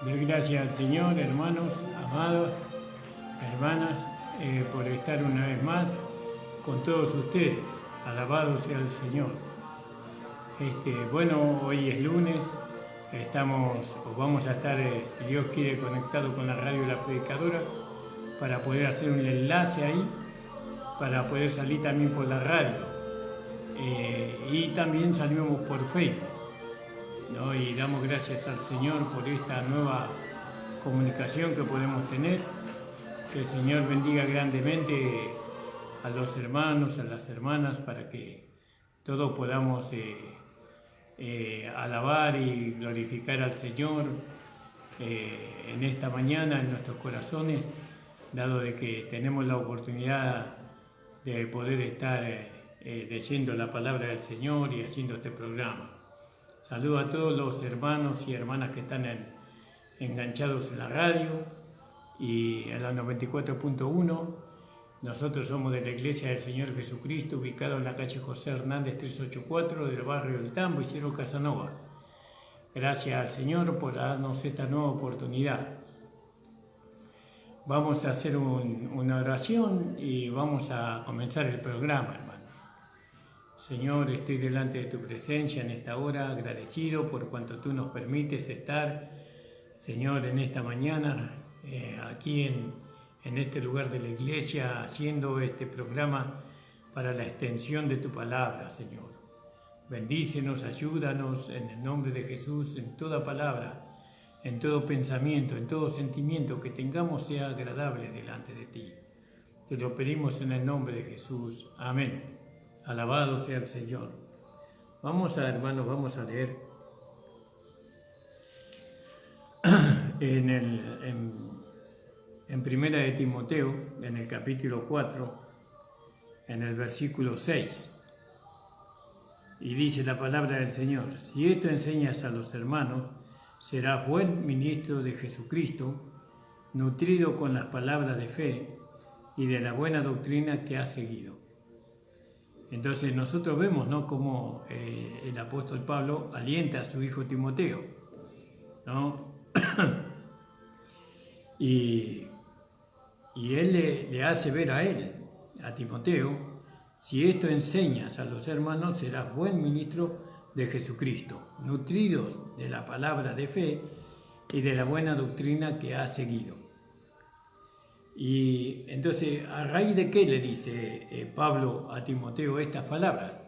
Doy gracias al Señor, hermanos, amados, hermanas, por estar una vez más con todos ustedes. Alabado sea el Señor. Bueno, hoy es lunes, vamos a estar, si Dios quiere, conectados con la radio La Predicadora para poder hacer un enlace ahí, para poder salir también por la radio. Y también salimos por Facebook, ¿no? Y damos gracias al Señor por esta nueva comunicación que podemos tener. Que el Señor bendiga grandemente a los hermanos, a las hermanas, para que todos podamos alabar y glorificar al Señor en esta mañana, en nuestros corazones, dado de que tenemos la oportunidad de poder estar leyendo la palabra del Señor y haciendo este programa. Saludo a todos los hermanos y hermanas que están enganchados en la radio y en la 94.1. Nosotros somos de la Iglesia del Señor Jesucristo, ubicado en la calle José Hernández 384 del barrio del Tambo, Isidro Casanova. Gracias al Señor por darnos esta nueva oportunidad. Vamos a hacer una oración y vamos a comenzar el programa, hermano. Señor, estoy delante de tu presencia en esta hora, agradecido por cuanto tú nos permites estar, Señor, en esta mañana, aquí en este lugar de la iglesia, haciendo este programa para la extensión de tu palabra, Señor. Bendícenos, ayúdanos en el nombre de Jesús, en toda palabra, en todo pensamiento, en todo sentimiento que tengamos sea agradable delante de ti. Te lo pedimos en el nombre de Jesús. Amén. Alabado sea el Señor. Hermanos, vamos a leer en Primera de Timoteo, en el capítulo 4, en el versículo 6. Y dice la palabra del Señor: si esto enseñas a los hermanos, serás buen ministro de Jesucristo, nutrido con las palabras de fe y de la buena doctrina que has seguido. Entonces nosotros vemos, ¿no?, cómo el apóstol Pablo alienta a su hijo Timoteo, ¿no? y él le hace ver a Timoteo: si esto enseñas a los hermanos, serás buen ministro de Jesucristo, nutridos de la palabra de fe y de la buena doctrina que has seguido. Y entonces, ¿a raíz de qué le dice Pablo a Timoteo estas palabras?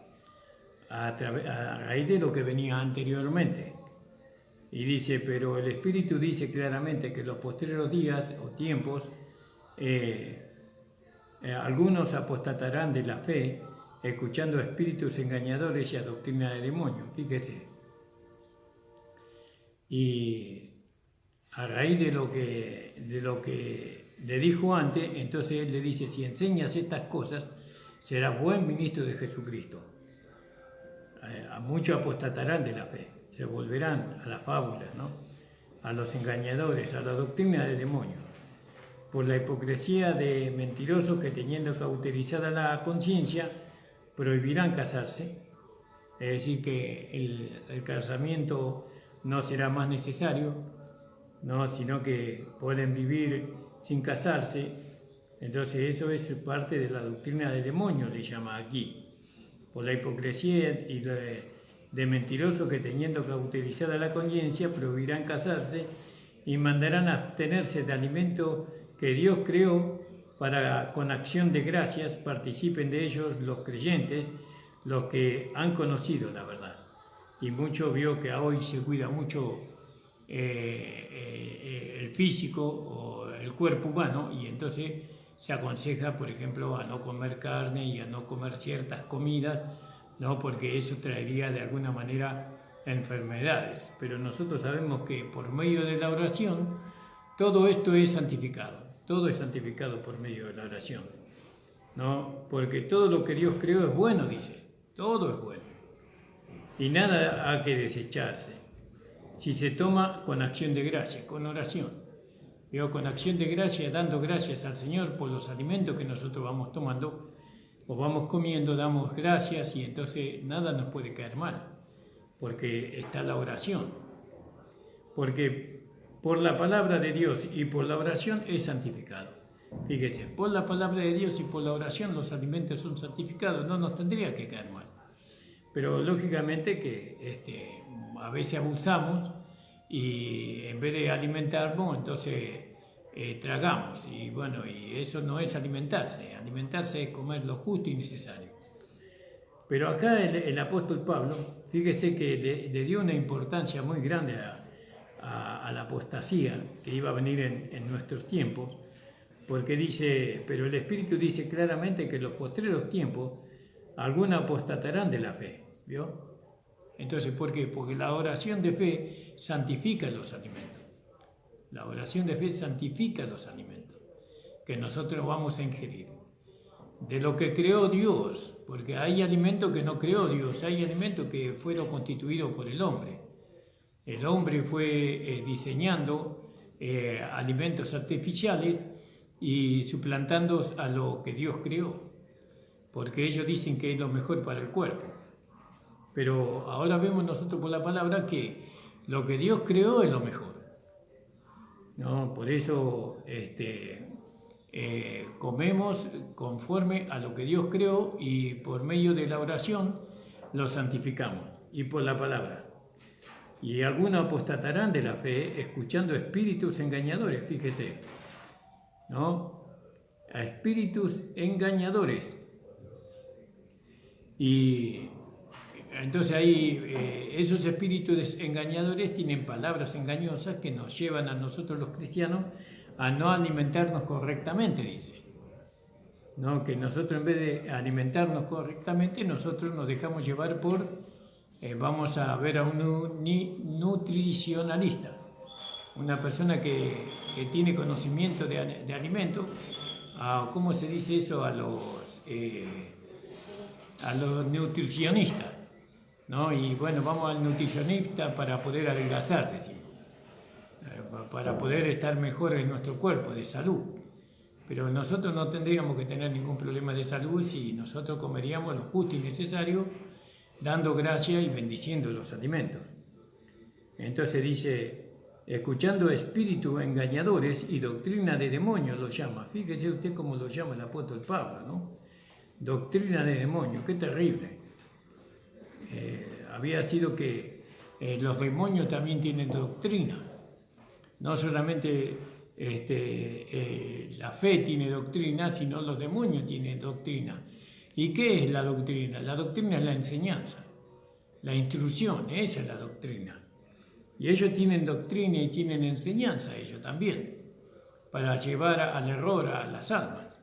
A raíz de lo que venía anteriormente. Y dice: pero el Espíritu dice claramente que en los posteriores días o tiempos algunos apostatarán de la fe, escuchando a espíritus engañadores y a doctrina de demonios. Fíjese. Y a raíz de lo que le dijo antes, entonces él le dice: si enseñas estas cosas, serás buen ministro de Jesucristo. A muchos apostatarán de la fe, se volverán a las fábulas, ¿no?, a los engañadores, a la doctrina de demonios, por la hipocresía de mentirosos que, teniendo cauterizada la conciencia, prohibirán casarse. Es decir, que el casamiento no será más necesario, ¿no?, sino que pueden vivir sin casarse. Entonces eso es parte de la doctrina de demonios, le llama aquí. Por la hipocresía y de mentirosos que, teniendo cauterizada la conciencia, prohibirán casarse y mandarán abstenerse de alimento que Dios creó, para con acción de gracias participen de ellos los creyentes, los que han conocido la verdad. Y mucho vio que hoy se cuida mucho el físico o el cuerpo humano, y entonces se aconseja, por ejemplo, a no comer carne y a no comer ciertas comidas, ¿no?, porque eso traería de alguna manera enfermedades. Pero nosotros sabemos que por medio de la oración todo esto es santificado, todo es santificado por medio de la oración, ¿no?, porque todo lo que Dios creó es bueno, dice, todo es bueno, y nada ha que desecharse si se toma con acción de gracia, con oración. Digo, con acción de gracia, dando gracias al Señor por los alimentos que nosotros vamos tomando o vamos comiendo, damos gracias, y entonces nada nos puede caer mal, porque está la oración. Porque por la palabra de Dios y por la oración es santificado. Fíjese, por la palabra de Dios y por la oración los alimentos son santificados, no nos tendría que caer mal. Pero lógicamente que a veces abusamos y en vez de alimentarnos, entonces tragamos. Y bueno, y eso no es alimentarse. Alimentarse es comer lo justo y necesario. Pero acá el apóstol Pablo, fíjese que le dio una importancia muy grande a la apostasía que iba a venir en nuestros tiempos, porque dice, pero el Espíritu dice claramente que en los postreros tiempos algunos apostatarán de la fe, ¿vio? Entonces, ¿por qué? Porque la oración de fe santifica los alimentos. La oración de fe santifica los alimentos que nosotros vamos a ingerir. De lo que creó Dios, porque hay alimentos que no creó Dios, hay alimentos que fueron constituidos por el hombre. El hombre fue diseñando alimentos artificiales y suplantando a lo que Dios creó, porque ellos dicen que es lo mejor para el cuerpo. Pero ahora vemos nosotros por la palabra que lo que Dios creó es lo mejor, ¿no? Por eso comemos conforme a lo que Dios creó y por medio de la oración lo santificamos y por la palabra. Y algunos apostatarán de la fe escuchando espíritus engañadores, fíjese, ¿no? A espíritus engañadores. Y entonces ahí esos espíritus engañadores tienen palabras engañosas que nos llevan a nosotros los cristianos a no alimentarnos correctamente, dice. ¿No? Que nosotros en vez de alimentarnos correctamente, nosotros nos dejamos llevar por, vamos a ver a un nutricionalista, una persona que tiene conocimiento de alimentos, ¿cómo se dice eso? A los nutricionistas, ¿no? Y bueno, vamos al nutricionista para poder adelgazar, decimos, para poder estar mejor en nuestro cuerpo, de salud. Pero nosotros no tendríamos que tener ningún problema de salud si nosotros comeríamos lo justo y necesario, dando gracia y bendiciendo los alimentos. Entonces dice, escuchando espíritus engañadores y doctrina de demonios lo llama. Fíjese usted cómo lo llama el apóstol Pablo, ¿no? Doctrina de demonios, qué terrible. Había sido que los demonios también tienen doctrina. No solamente la fe tiene doctrina, sino los demonios tienen doctrina. ¿Y qué es la doctrina? La doctrina es la enseñanza, la instrucción, esa es la doctrina. Y ellos tienen doctrina y tienen enseñanza, ellos también, para llevar al error a las almas.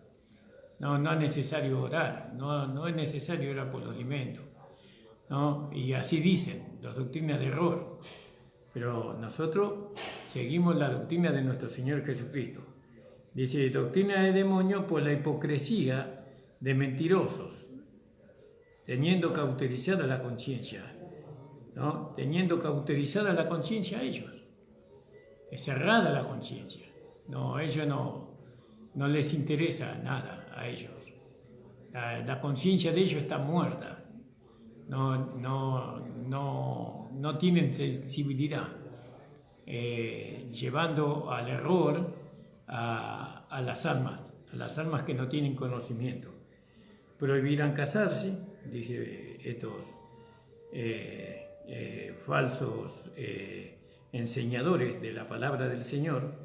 No es necesario orar, no es necesario orar por los alimentos, ¿no? Y así dicen, las doctrinas de error. Pero nosotros seguimos la doctrina de nuestro Señor Jesucristo. Dice, doctrina de demonios por la hipocresía de mentirosos, teniendo cauterizada la conciencia, ¿no? Teniendo cauterizada la conciencia a ellos. Es cerrada la conciencia. No, a ellos no les interesa nada a ellos. La conciencia de ellos está muerta. No tienen sensibilidad, llevando al error a las almas que no tienen conocimiento. Prohibirán casarse, dice estos falsos enseñadores de la palabra del Señor,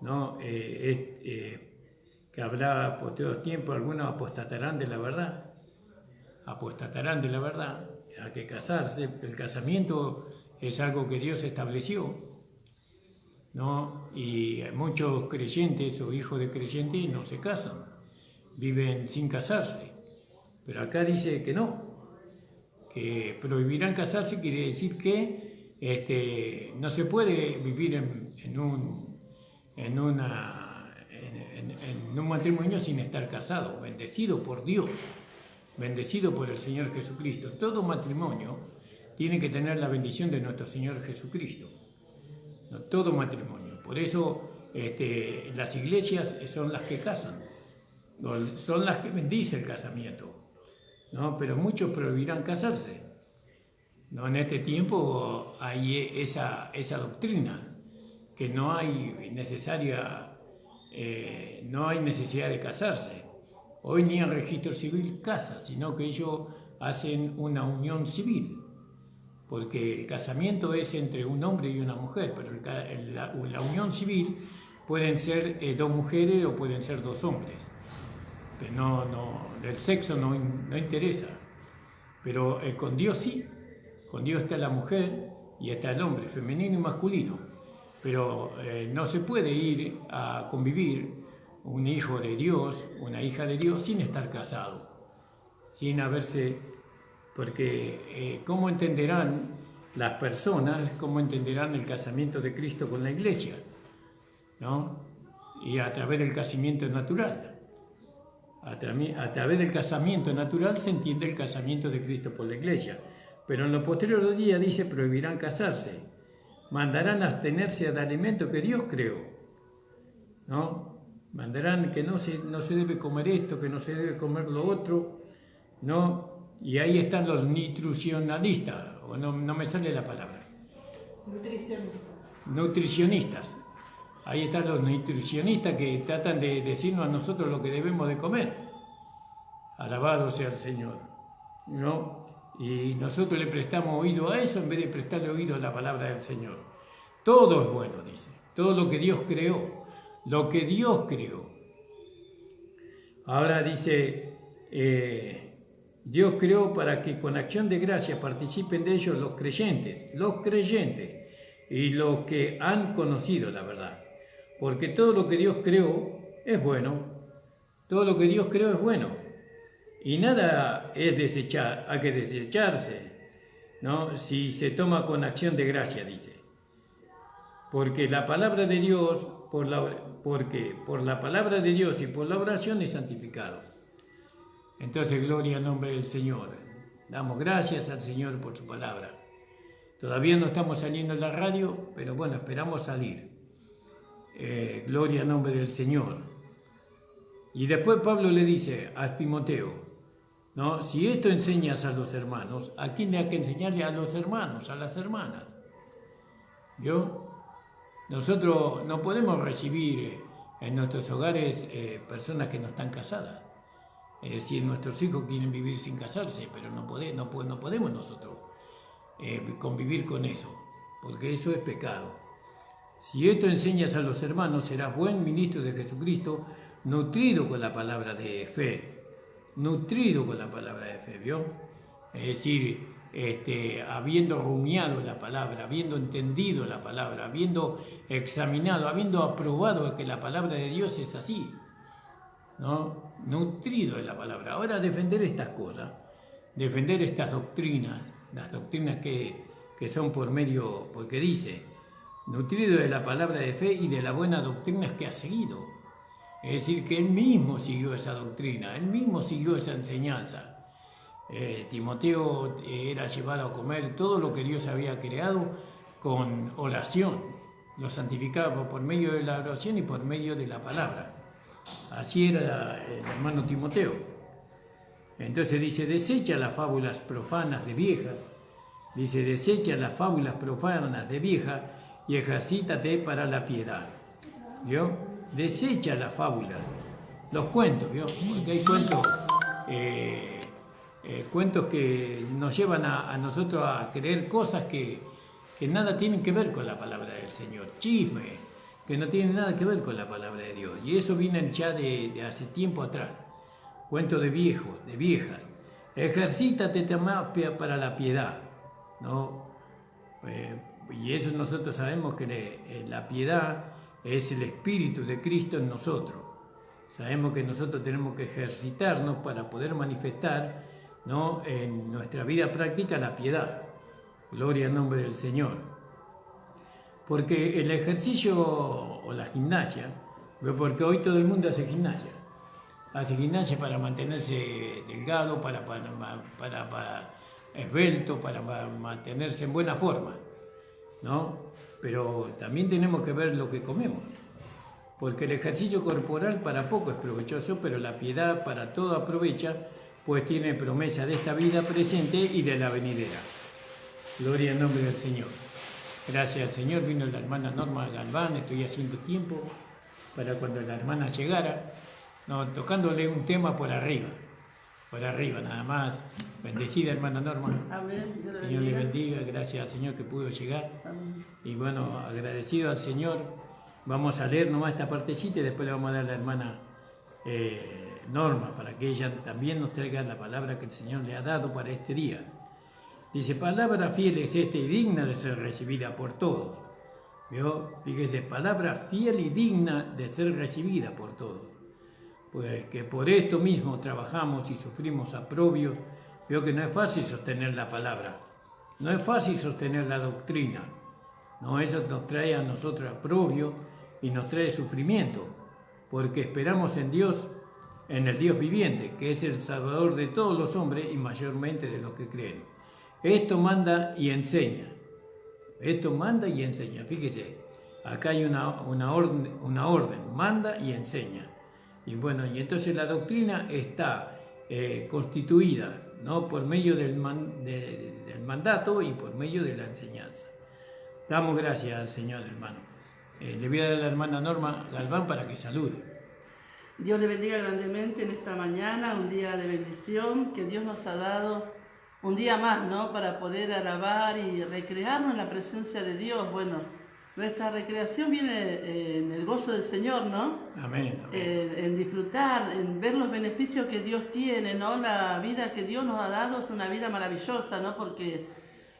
¿no? Que habrá por todos tiempos, algunos apostatarán de la verdad. Apostatarán de la verdad, hay que casarse. El casamiento es algo que Dios estableció, ¿no? Y muchos creyentes o hijos de creyentes no se casan, viven sin casarse. Pero acá dice que no, que prohibirán casarse, quiere decir que no se puede vivir en un matrimonio sin estar casado, bendecido por Dios. Bendecido por el Señor Jesucristo. Todo matrimonio tiene que tener la bendición de nuestro Señor Jesucristo. ¿No? Todo matrimonio. Por eso las iglesias son las que casan, son las que bendicen el casamiento, ¿no? Pero muchos prohibirán casarse, ¿no? En este tiempo hay esa doctrina, que no hay necesidad de casarse. Hoy ni el registro civil casa, sino que ellos hacen una unión civil, porque el casamiento es entre un hombre y una mujer, pero la unión civil pueden ser dos mujeres o pueden ser dos hombres. Pero el sexo no interesa, pero con Dios sí. Con Dios está la mujer y está el hombre, femenino y masculino, pero no se puede ir a convivir un hijo de Dios, una hija de Dios, sin estar casado, sin haberse, porque ¿cómo entenderán las personas, cómo entenderán el casamiento de Cristo con la iglesia? ¿No? Y a través del casamiento natural. A través del casamiento natural se entiende el casamiento de Cristo por la iglesia. Pero en los posteriores días dice, prohibirán casarse, mandarán abstenerse de alimento que Dios creó, ¿no? Mandarán que no se debe comer esto, que no se debe comer lo otro, ¿no? Y ahí están los nutricionalistas, o no me sale la palabra. Nutricionistas. Ahí están los nutricionistas que tratan de decirnos a nosotros lo que debemos de comer. Alabado sea el Señor, ¿no? Y nosotros le prestamos oído a eso en vez de prestarle oído a la palabra del Señor. Todo es bueno, dice. Todo lo que Dios creó. Lo que Dios creó. Ahora dice, Dios creó para que con acción de gracia participen de ellos los creyentes y los que han conocido la verdad. Porque todo lo que Dios creó es bueno. Todo lo que Dios creó es bueno. Y nada es hay que desecharse, ¿no? Si se toma con acción de gracia, dice. Porque la palabra de Dios, porque por la palabra de Dios y por la oración es santificado. Entonces, gloria al nombre del Señor. Damos gracias al Señor por su palabra. Todavía no estamos saliendo en la radio, pero bueno, esperamos salir. Gloria al nombre del Señor. Y después Pablo le dice a Timoteo, ¿no? Si esto enseñas a los hermanos, ¿a quién le hay que enseñarle? A los hermanos, a las hermanas. ¿Vio? Nosotros no podemos recibir en nuestros hogares personas que no están casadas. Es decir, nuestros hijos quieren vivir sin casarse, pero no podemos nosotros convivir con eso, porque eso es pecado. Si esto enseñas a los hermanos, serás buen ministro de Jesucristo, nutrido con la palabra de fe. Nutrido con la palabra de fe, ¿vio? Es decir, habiendo rumiado la palabra, habiendo entendido la palabra, habiendo examinado, habiendo aprobado que la palabra de Dios es así, ¿no? Nutrido de la palabra. Ahora defender estas cosas, defender estas doctrinas, las doctrinas que son por medio, porque dice, nutrido de la palabra de fe y de las buenas doctrinas que ha seguido. Es decir, que él mismo siguió esa doctrina, él mismo siguió esa enseñanza. Timoteo era llevado a comer todo lo que Dios había creado con oración. Lo santificaba por medio de la oración y por medio de la palabra. Así era el hermano Timoteo. Entonces dice, desecha las fábulas profanas de viejas. Dice, desecha las fábulas profanas de viejas y ejercítate para la piedad. ¿Vio? Desecha las fábulas, los cuentos, ¿vio? Porque hay cuentos que nos llevan a nosotros a creer cosas que nada tienen que ver con la palabra del Señor, chisme, que no tienen nada que ver con la palabra de Dios. Y eso viene ya de hace tiempo atrás. Cuentos de viejos, de viejas. Ejercítate para la piedad, ¿no? Y eso nosotros sabemos que la piedad es el Espíritu de Cristo en nosotros. Sabemos que nosotros tenemos que ejercitarnos para poder manifestar, ¿no?, en nuestra vida práctica la piedad. Gloria al nombre del Señor. Porque el ejercicio o la gimnasia, porque hoy todo el mundo hace gimnasia. Hace gimnasia para mantenerse delgado, para esbelto, para mantenerse en buena forma, ¿no? Pero también tenemos que ver lo que comemos, porque el ejercicio corporal para poco es provechoso, pero la piedad para todo aprovecha, pues tiene promesa de esta vida presente y de la venidera. Gloria al nombre del Señor. Gracias al Señor vino la hermana Norma Galván, estoy haciendo tiempo para cuando la hermana llegara, no, tocándole un tema por arriba nada más. Bendecida hermana Norma. Amén. Señor le bendiga, gracias al Señor que pudo llegar. Amén. Y bueno, agradecido al Señor, vamos a leer nomás esta partecita y después le vamos a dar a la hermana Norma para que ella también nos traiga la palabra que el Señor le ha dado para este día. Dice, palabra fiel es esta y digna de ser recibida por todos. ¿Vio? Fíjese, palabra fiel y digna de ser recibida por todos. Pues que por esto mismo trabajamos y sufrimos aprobios. Veo que no es fácil sostener la palabra, no es fácil sostener la doctrina. No, eso nos trae a nosotros aprobio y nos trae sufrimiento, porque esperamos en Dios, en el Dios viviente, que es el Salvador de todos los hombres y mayormente de los que creen. Esto manda y enseña. Esto manda y enseña. Fíjese, acá hay una orden, manda y enseña. Y bueno, y entonces la doctrina está constituida, ¿no?, por medio del mandato y por medio de la enseñanza. Damos gracias al Señor, hermano. Le voy a dar a la hermana Norma Galván para que salude. Dios le bendiga grandemente en esta mañana, un día de bendición que Dios nos ha dado, un día más, ¿no?, para poder alabar y recrearnos en la presencia de Dios. Bueno, nuestra recreación viene en el gozo del Señor, ¿no? Amén. En disfrutar, en ver los beneficios que Dios tiene, ¿no? La vida que Dios nos ha dado es una vida maravillosa, ¿no? Porque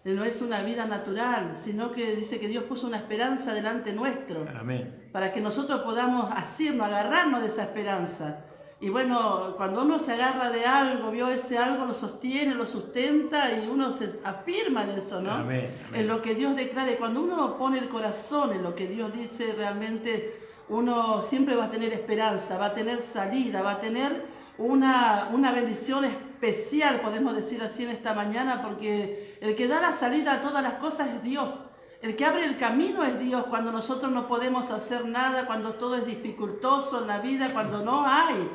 no es una vida natural, sino que dice que Dios puso una esperanza delante nuestro. Amén. Para que nosotros podamos asirnos, agarrarnos de esa esperanza. Y bueno, cuando uno se agarra de algo, vio, ese algo lo sostiene, lo sustenta y uno se afirma en eso, ¿no? Amén, amén. En lo que Dios declara. Y cuando uno pone el corazón en lo que Dios dice, realmente uno siempre va a tener esperanza, va a tener salida, va a tener una bendición especial, podemos decir así en esta mañana, porque el que da la salida a todas las cosas es Dios. El que abre el camino es Dios cuando nosotros no podemos hacer nada, cuando todo es dificultoso en la vida, cuando no hay.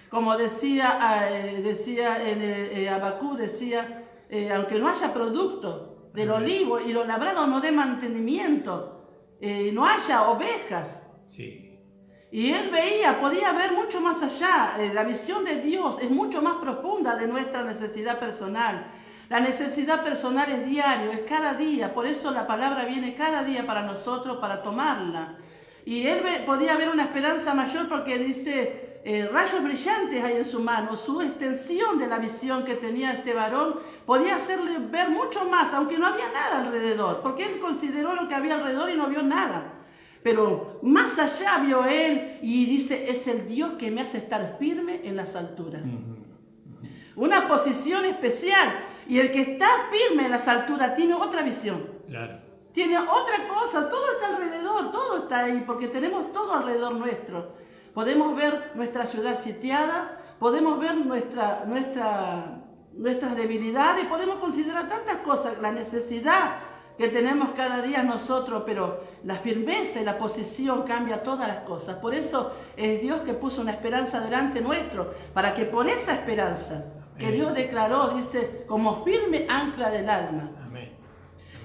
Como decía en Habacuc, decía, aunque no haya producto del olivo y lo labrado no dé mantenimiento, no haya ovejas. Sí. Y él podía ver mucho más allá. La visión de Dios es mucho más profunda de nuestra necesidad personal. La necesidad personal es diario, es cada día. Por eso la palabra viene cada día para nosotros, para tomarla. Y él podía ver una esperanza mayor porque dice, rayos brillantes hay en su mano. Su extensión de la visión que tenía este varón podía hacerle ver mucho más, aunque no había nada alrededor. Porque él consideró lo que había alrededor y no vio nada. Pero más allá vio él y dice, es el Dios que me hace estar firme en las alturas. Una posición especial. Y el que está firme en las alturas tiene otra visión. Claro. Tiene otra cosa, todo está alrededor, todo está ahí, porque tenemos todo alrededor nuestro. Podemos ver nuestra ciudad sitiada, podemos ver nuestras debilidades, podemos considerar tantas cosas, la necesidad que tenemos cada día nosotros, pero la firmeza y la posición cambia todas las cosas. Por eso es Dios que puso una esperanza delante nuestro, para que por esa esperanza que Dios declaró, dice, como firme ancla del alma. Amén.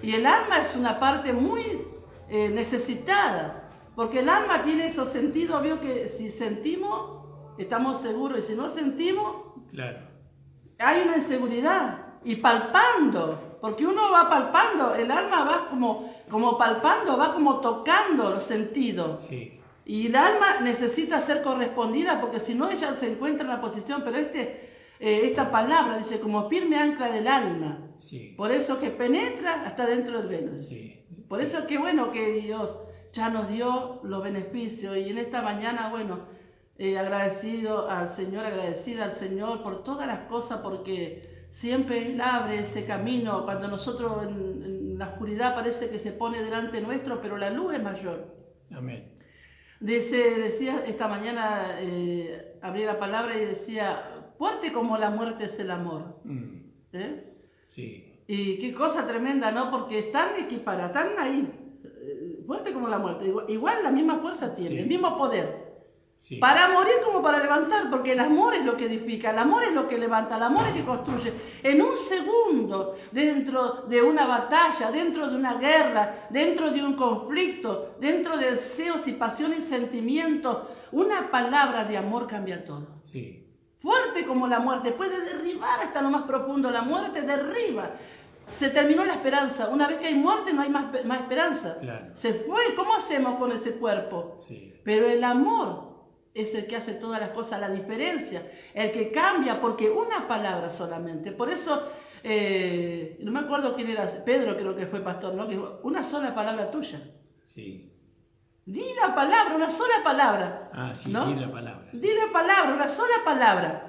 Y el alma es una parte muy necesitada, porque el alma tiene esos sentidos, veo que si sentimos, estamos seguros, y si no sentimos, claro, hay una inseguridad. Y palpando, porque uno va palpando, el alma va como palpando, va como tocando los sentidos. Sí. Y el alma necesita ser correspondida, porque si no ella se encuentra en la posición, pero esta palabra dice como firme ancla del alma. Sí. Por eso que penetra hasta dentro del velo. Sí. Por eso es que bueno que Dios ya nos dio los beneficios. Y en esta mañana, bueno, agradecida al Señor por todas las cosas, porque siempre Él abre ese camino. Cuando nosotros en la oscuridad parece que se pone delante nuestro, pero la luz es mayor. Amén. Decía esta mañana, abrí la palabra y decía, fuerte como la muerte es el amor. Sí. Y qué cosa tremenda, ¿no? Porque están equiparadas, están ahí. Fuerte como la muerte. Igual la misma fuerza tiene, sí, el mismo poder. Sí. Para morir como para levantar, porque el amor es lo que edifica, el amor es lo que levanta, el amor es que construye. En un segundo, dentro de una batalla, dentro de una guerra, dentro de un conflicto, dentro de deseos y pasiones y sentimientos, una palabra de amor cambia todo. Sí. Fuerte como la muerte, puede derribar hasta lo más profundo, la muerte derriba. Se terminó la esperanza. Una vez que hay muerte no hay más esperanza. Claro. Se fue. ¿Cómo hacemos con ese cuerpo? Sí. Pero el amor es el que hace todas las cosas, la diferencia, el que cambia, porque una palabra solamente. Por eso, no me acuerdo quién era, Pedro creo que fue pastor, ¿no? Que dijo, una sola palabra tuya. Sí. Di la palabra, una sola palabra. Ah, sí, ¿no? di la palabra. Sí. Di la palabra, una sola palabra.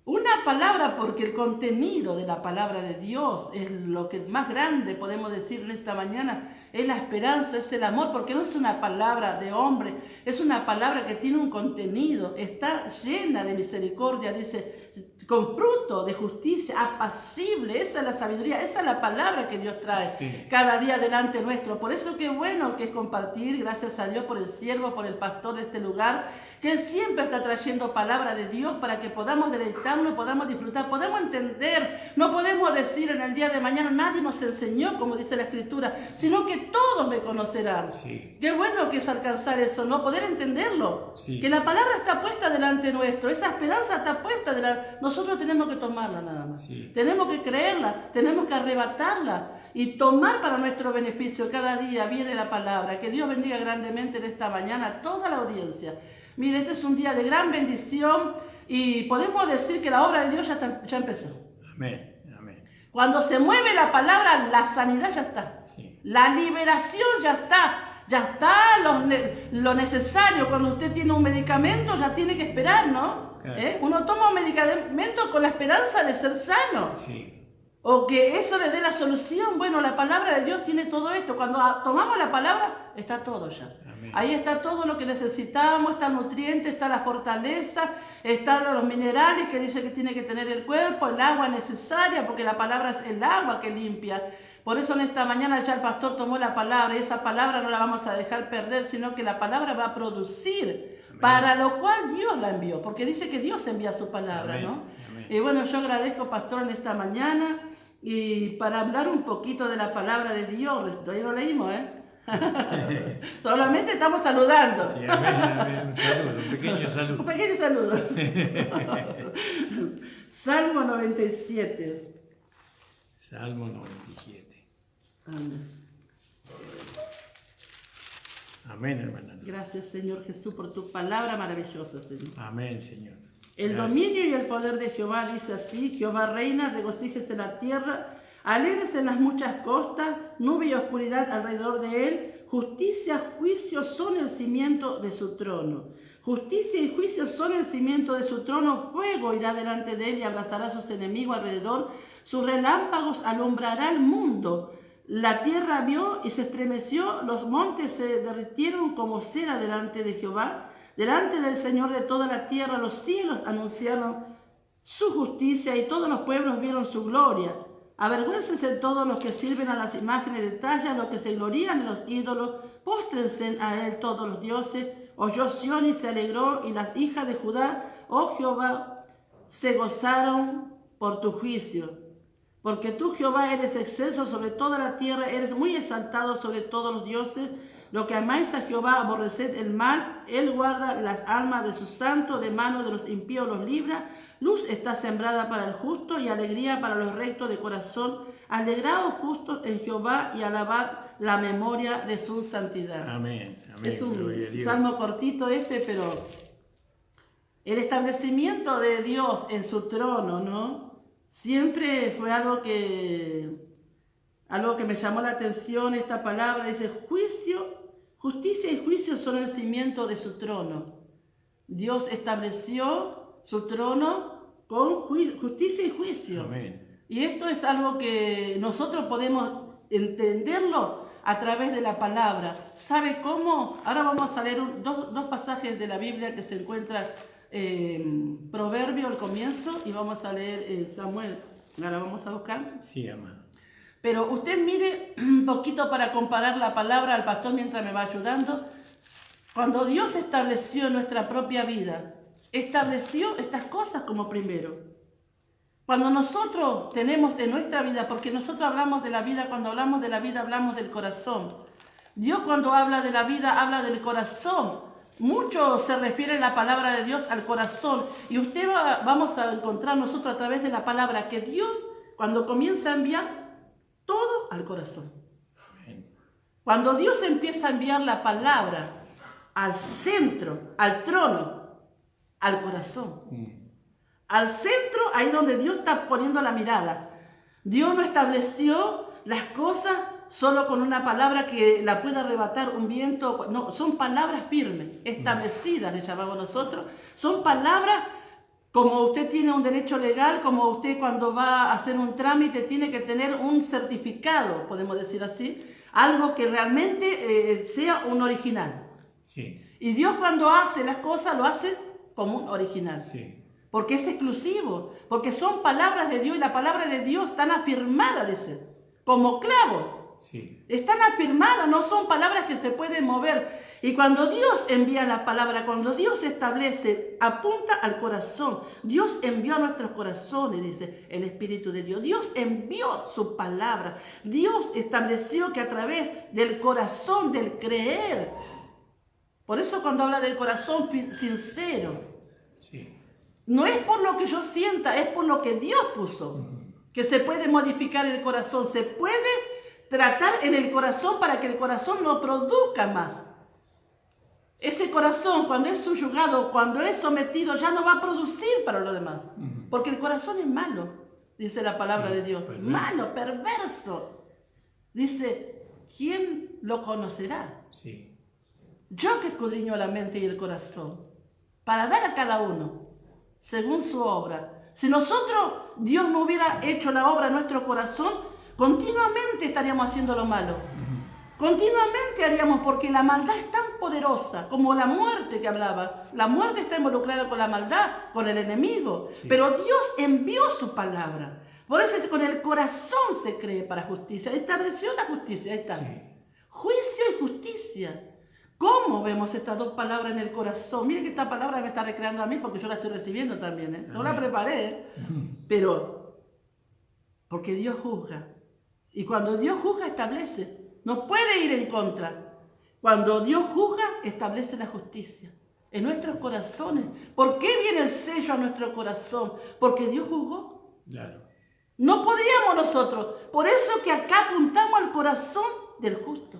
Una palabra, porque el contenido de la palabra de Dios es lo que más grande podemos decir en esta mañana, es la esperanza, es el amor, porque no es una palabra de hombre, es una palabra que tiene un contenido, está llena de misericordia, dice, con fruto de justicia, apacible, esa es la sabiduría, esa es la palabra que Dios trae Sí. cada día delante nuestro. Por eso qué bueno que es compartir, gracias a Dios por el siervo, por el pastor de este lugar, que Él siempre está trayendo palabra de Dios para que podamos deleitarnos, podamos disfrutar, podamos entender. No podemos decir en el día de mañana, nadie nos enseñó, como dice la Escritura, sino que todos me conocerán. Sí. Qué bueno que es alcanzar eso, ¿no? Poder entenderlo. Sí. Que la palabra está puesta delante nuestro, esa esperanza está puesta delante. Nosotros tenemos que tomarla nada más. Sí. Tenemos que creerla, tenemos que arrebatarla y tomar para nuestro beneficio. Cada día viene la palabra. Que Dios bendiga grandemente en esta mañana a toda la audiencia. Mire, este es un día de gran bendición y podemos decir que la obra de Dios ya empezó. Amén. Amén. Cuando se mueve la palabra, la sanidad ya está. Sí. La liberación ya está. Ya está lo necesario. Cuando usted tiene un medicamento, ya tiene que esperar, ¿no? Claro. Uno toma un medicamento con la esperanza de ser sano. Sí. O que eso le dé la solución. Bueno, la palabra de Dios tiene todo esto. Cuando tomamos la palabra, está todo ya. Amén. Ahí está todo lo que necesitamos, está el nutriente, está la fortaleza, están los minerales que dice que tiene que tener el cuerpo, el agua necesaria, porque la palabra es el agua que limpia. Por eso en esta mañana ya el pastor tomó la palabra y esa palabra no la vamos a dejar perder, sino que la palabra va a producir, Amén. para lo cual Dios la envió, porque dice que Dios envía su palabra, Amén. ¿no? Amén. Y bueno, yo agradezco, pastor, en esta mañana y para hablar un poquito de la palabra de Dios, todavía no leímos, Solamente estamos saludando. Sí, amén, amén. Un saludo, un pequeño saludo. Un pequeño saludo. Salmo 97. Salmo 97. Amén. Amén, hermana. Gracias, Señor Jesús, por tu palabra maravillosa, Señor. Amén, Señor. El Gracias. dominio y el poder de Jehová dice así: Jehová reina, regocíjese la tierra, alégrese en las muchas costas, nube y oscuridad alrededor de él. Justicia, juicio son el cimiento de su trono. Justicia y juicio son el cimiento de su trono. Fuego irá delante de él y abrazará a sus enemigos alrededor. Sus relámpagos alumbrará el mundo. La tierra vio y se estremeció, los montes se derritieron como cera delante de Jehová. Delante del Señor de toda la tierra, los cielos anunciaron su justicia y todos los pueblos vieron su gloria. Avergüéncense todos los que sirven a las imágenes de talla, los que se glorían en los ídolos, póstrense a él todos los dioses. Oyó Sión y se alegró, y las hijas de Judá, oh Jehová, se gozaron por tu juicio. Porque tú, Jehová, eres excelso sobre toda la tierra, eres muy exaltado sobre todos los dioses. Lo que amáis a Jehová, aborreced el mal. Él guarda las almas de sus santos, de mano de los impíos los libra. Luz está sembrada para el justo y alegría para los rectos de corazón. Alegraos justos en Jehová y alabad la memoria de su santidad. Amén. Amén. Es un Gloria a Dios. salmo cortito pero el establecimiento de Dios en su trono, ¿no? Siempre fue algo que me llamó la atención, esta palabra. Dice, justicia y juicio son el cimiento de su trono. Dios estableció su trono con justicia y juicio. Amén. Y esto es algo que nosotros podemos entenderlo a través de la palabra. ¿Sabe cómo? Ahora vamos a leer dos pasajes de la Biblia que se encuentran en Proverbio al comienzo y vamos a leer Samuel. Ahora vamos a buscar. Sí, amado. Pero usted mire un poquito para comparar la palabra al pastor mientras me va ayudando. Cuando Dios estableció nuestra propia vida, estableció estas cosas como primero. Cuando nosotros tenemos en nuestra vida, porque nosotros hablamos de la vida, cuando hablamos de la vida hablamos del corazón. Dios cuando habla de la vida habla del corazón. Mucho se refiere en la palabra de Dios al corazón. Y vamos a encontrar nosotros a través de la palabra que Dios cuando comienza a enviar todo al corazón. Cuando Dios empieza a enviar la palabra al centro, al trono, al corazón. Al centro, ahí donde Dios está poniendo la mirada. Dios no estableció las cosas solo con una palabra que la pueda arrebatar un viento. No, son palabras firmes, establecidas, le llamamos nosotros. Son palabras como usted tiene un derecho legal, como usted cuando va a hacer un trámite tiene que tener un certificado, podemos decir así. Algo que realmente sea un original. Sí. Y Dios cuando hace las cosas lo hace como un original. Sí. Porque es exclusivo, porque son palabras de Dios y la palabra de Dios están afirmadas, dice, como clavo. Sí. Están afirmadas, no son palabras que se pueden mover. Y cuando Dios envía la palabra, cuando Dios establece, apunta al corazón. Dios envió a nuestros corazones, dice el Espíritu de Dios. Dios envió su palabra. Dios estableció que a través del corazón, del creer. Por eso cuando habla del corazón sincero, Sí. no es por lo que yo sienta, es por lo que Dios puso. Que se puede modificar el corazón, se puede tratar en el corazón para que el corazón no produzca más. Ese corazón, cuando es subyugado, cuando es sometido, ya no va a producir para lo demás. Porque el corazón es malo, dice la palabra de Dios. Perverso. Malo, perverso. Dice, ¿quién lo conocerá? Sí. Yo que escudriño la mente y el corazón, para dar a cada uno, según su obra. Si nosotros, Dios no hubiera hecho la obra en nuestro corazón, continuamente estaríamos haciendo lo malo. Continuamente haríamos, porque la maldad es tan poderosa como la muerte que hablaba. La muerte está involucrada con la maldad, con el enemigo. Sí. Pero Dios envió su palabra. Por eso con el corazón se cree para justicia. Estableció la justicia, ahí está. Sí. Juicio y justicia. ¿Cómo vemos estas dos palabras en el corazón? Miren que esta palabra me está recreando a mí porque yo la estoy recibiendo también. ¿Eh? No la preparé, pero porque Dios juzga. Y cuando Dios juzga, establece. No puede ir en contra. Cuando Dios juzga, establece la justicia en nuestros corazones. ¿Por qué viene el sello a nuestro corazón? Porque Dios juzgó. Claro. No podíamos nosotros. Por eso que acá apuntamos al corazón del justo.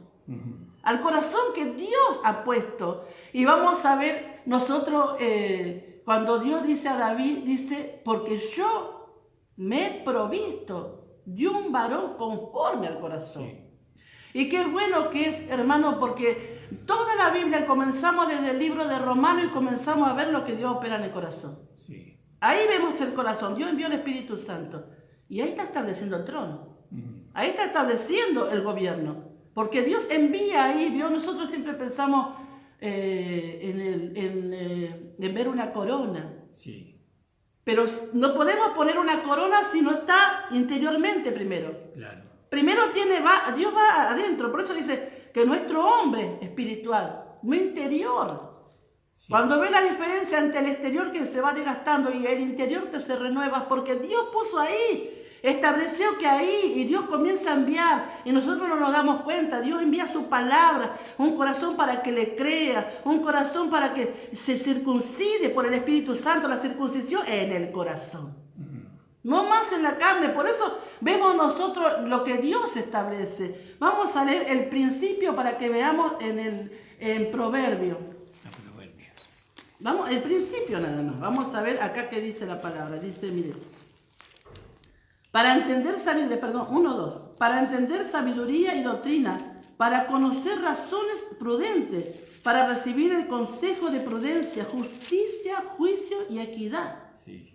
Al corazón que Dios ha puesto. Y vamos a ver nosotros, cuando Dios dice a David, dice, porque yo me he provisto de un varón conforme al corazón. Sí. Y qué bueno que es, hermano, porque toda la Biblia comenzamos desde el libro de Romanos y comenzamos a ver lo que Dios opera en el corazón. Sí. Ahí vemos el corazón. Dios envió el Espíritu Santo. Y ahí está estableciendo el trono. Ahí está estableciendo el gobierno. Porque Dios envía ahí, ¿vio? Nosotros siempre pensamos en ver una corona. Sí. Pero no podemos poner una corona si no está interiormente primero. Claro. Primero Dios va adentro. Por eso dice que nuestro hombre espiritual, no interior. Sí. Cuando ve la diferencia entre el exterior que se va desgastando y el interior que se renueva, porque Dios puso ahí. Estableció que ahí, y Dios comienza a enviar, y nosotros no nos damos cuenta. Dios envía su palabra, un corazón para que le crea, un corazón para que se circuncide por el Espíritu Santo, la circuncisión en el corazón. No más en la carne. Por eso vemos nosotros lo que Dios establece. Vamos a leer el principio para que veamos en Proverbio. Vamos, el principio nada más. Vamos a ver acá qué dice la palabra. Dice, mire. Para entender sabiduría, para entender sabiduría y doctrina, para conocer razones prudentes, para recibir el consejo de prudencia, justicia, juicio y equidad. Sí.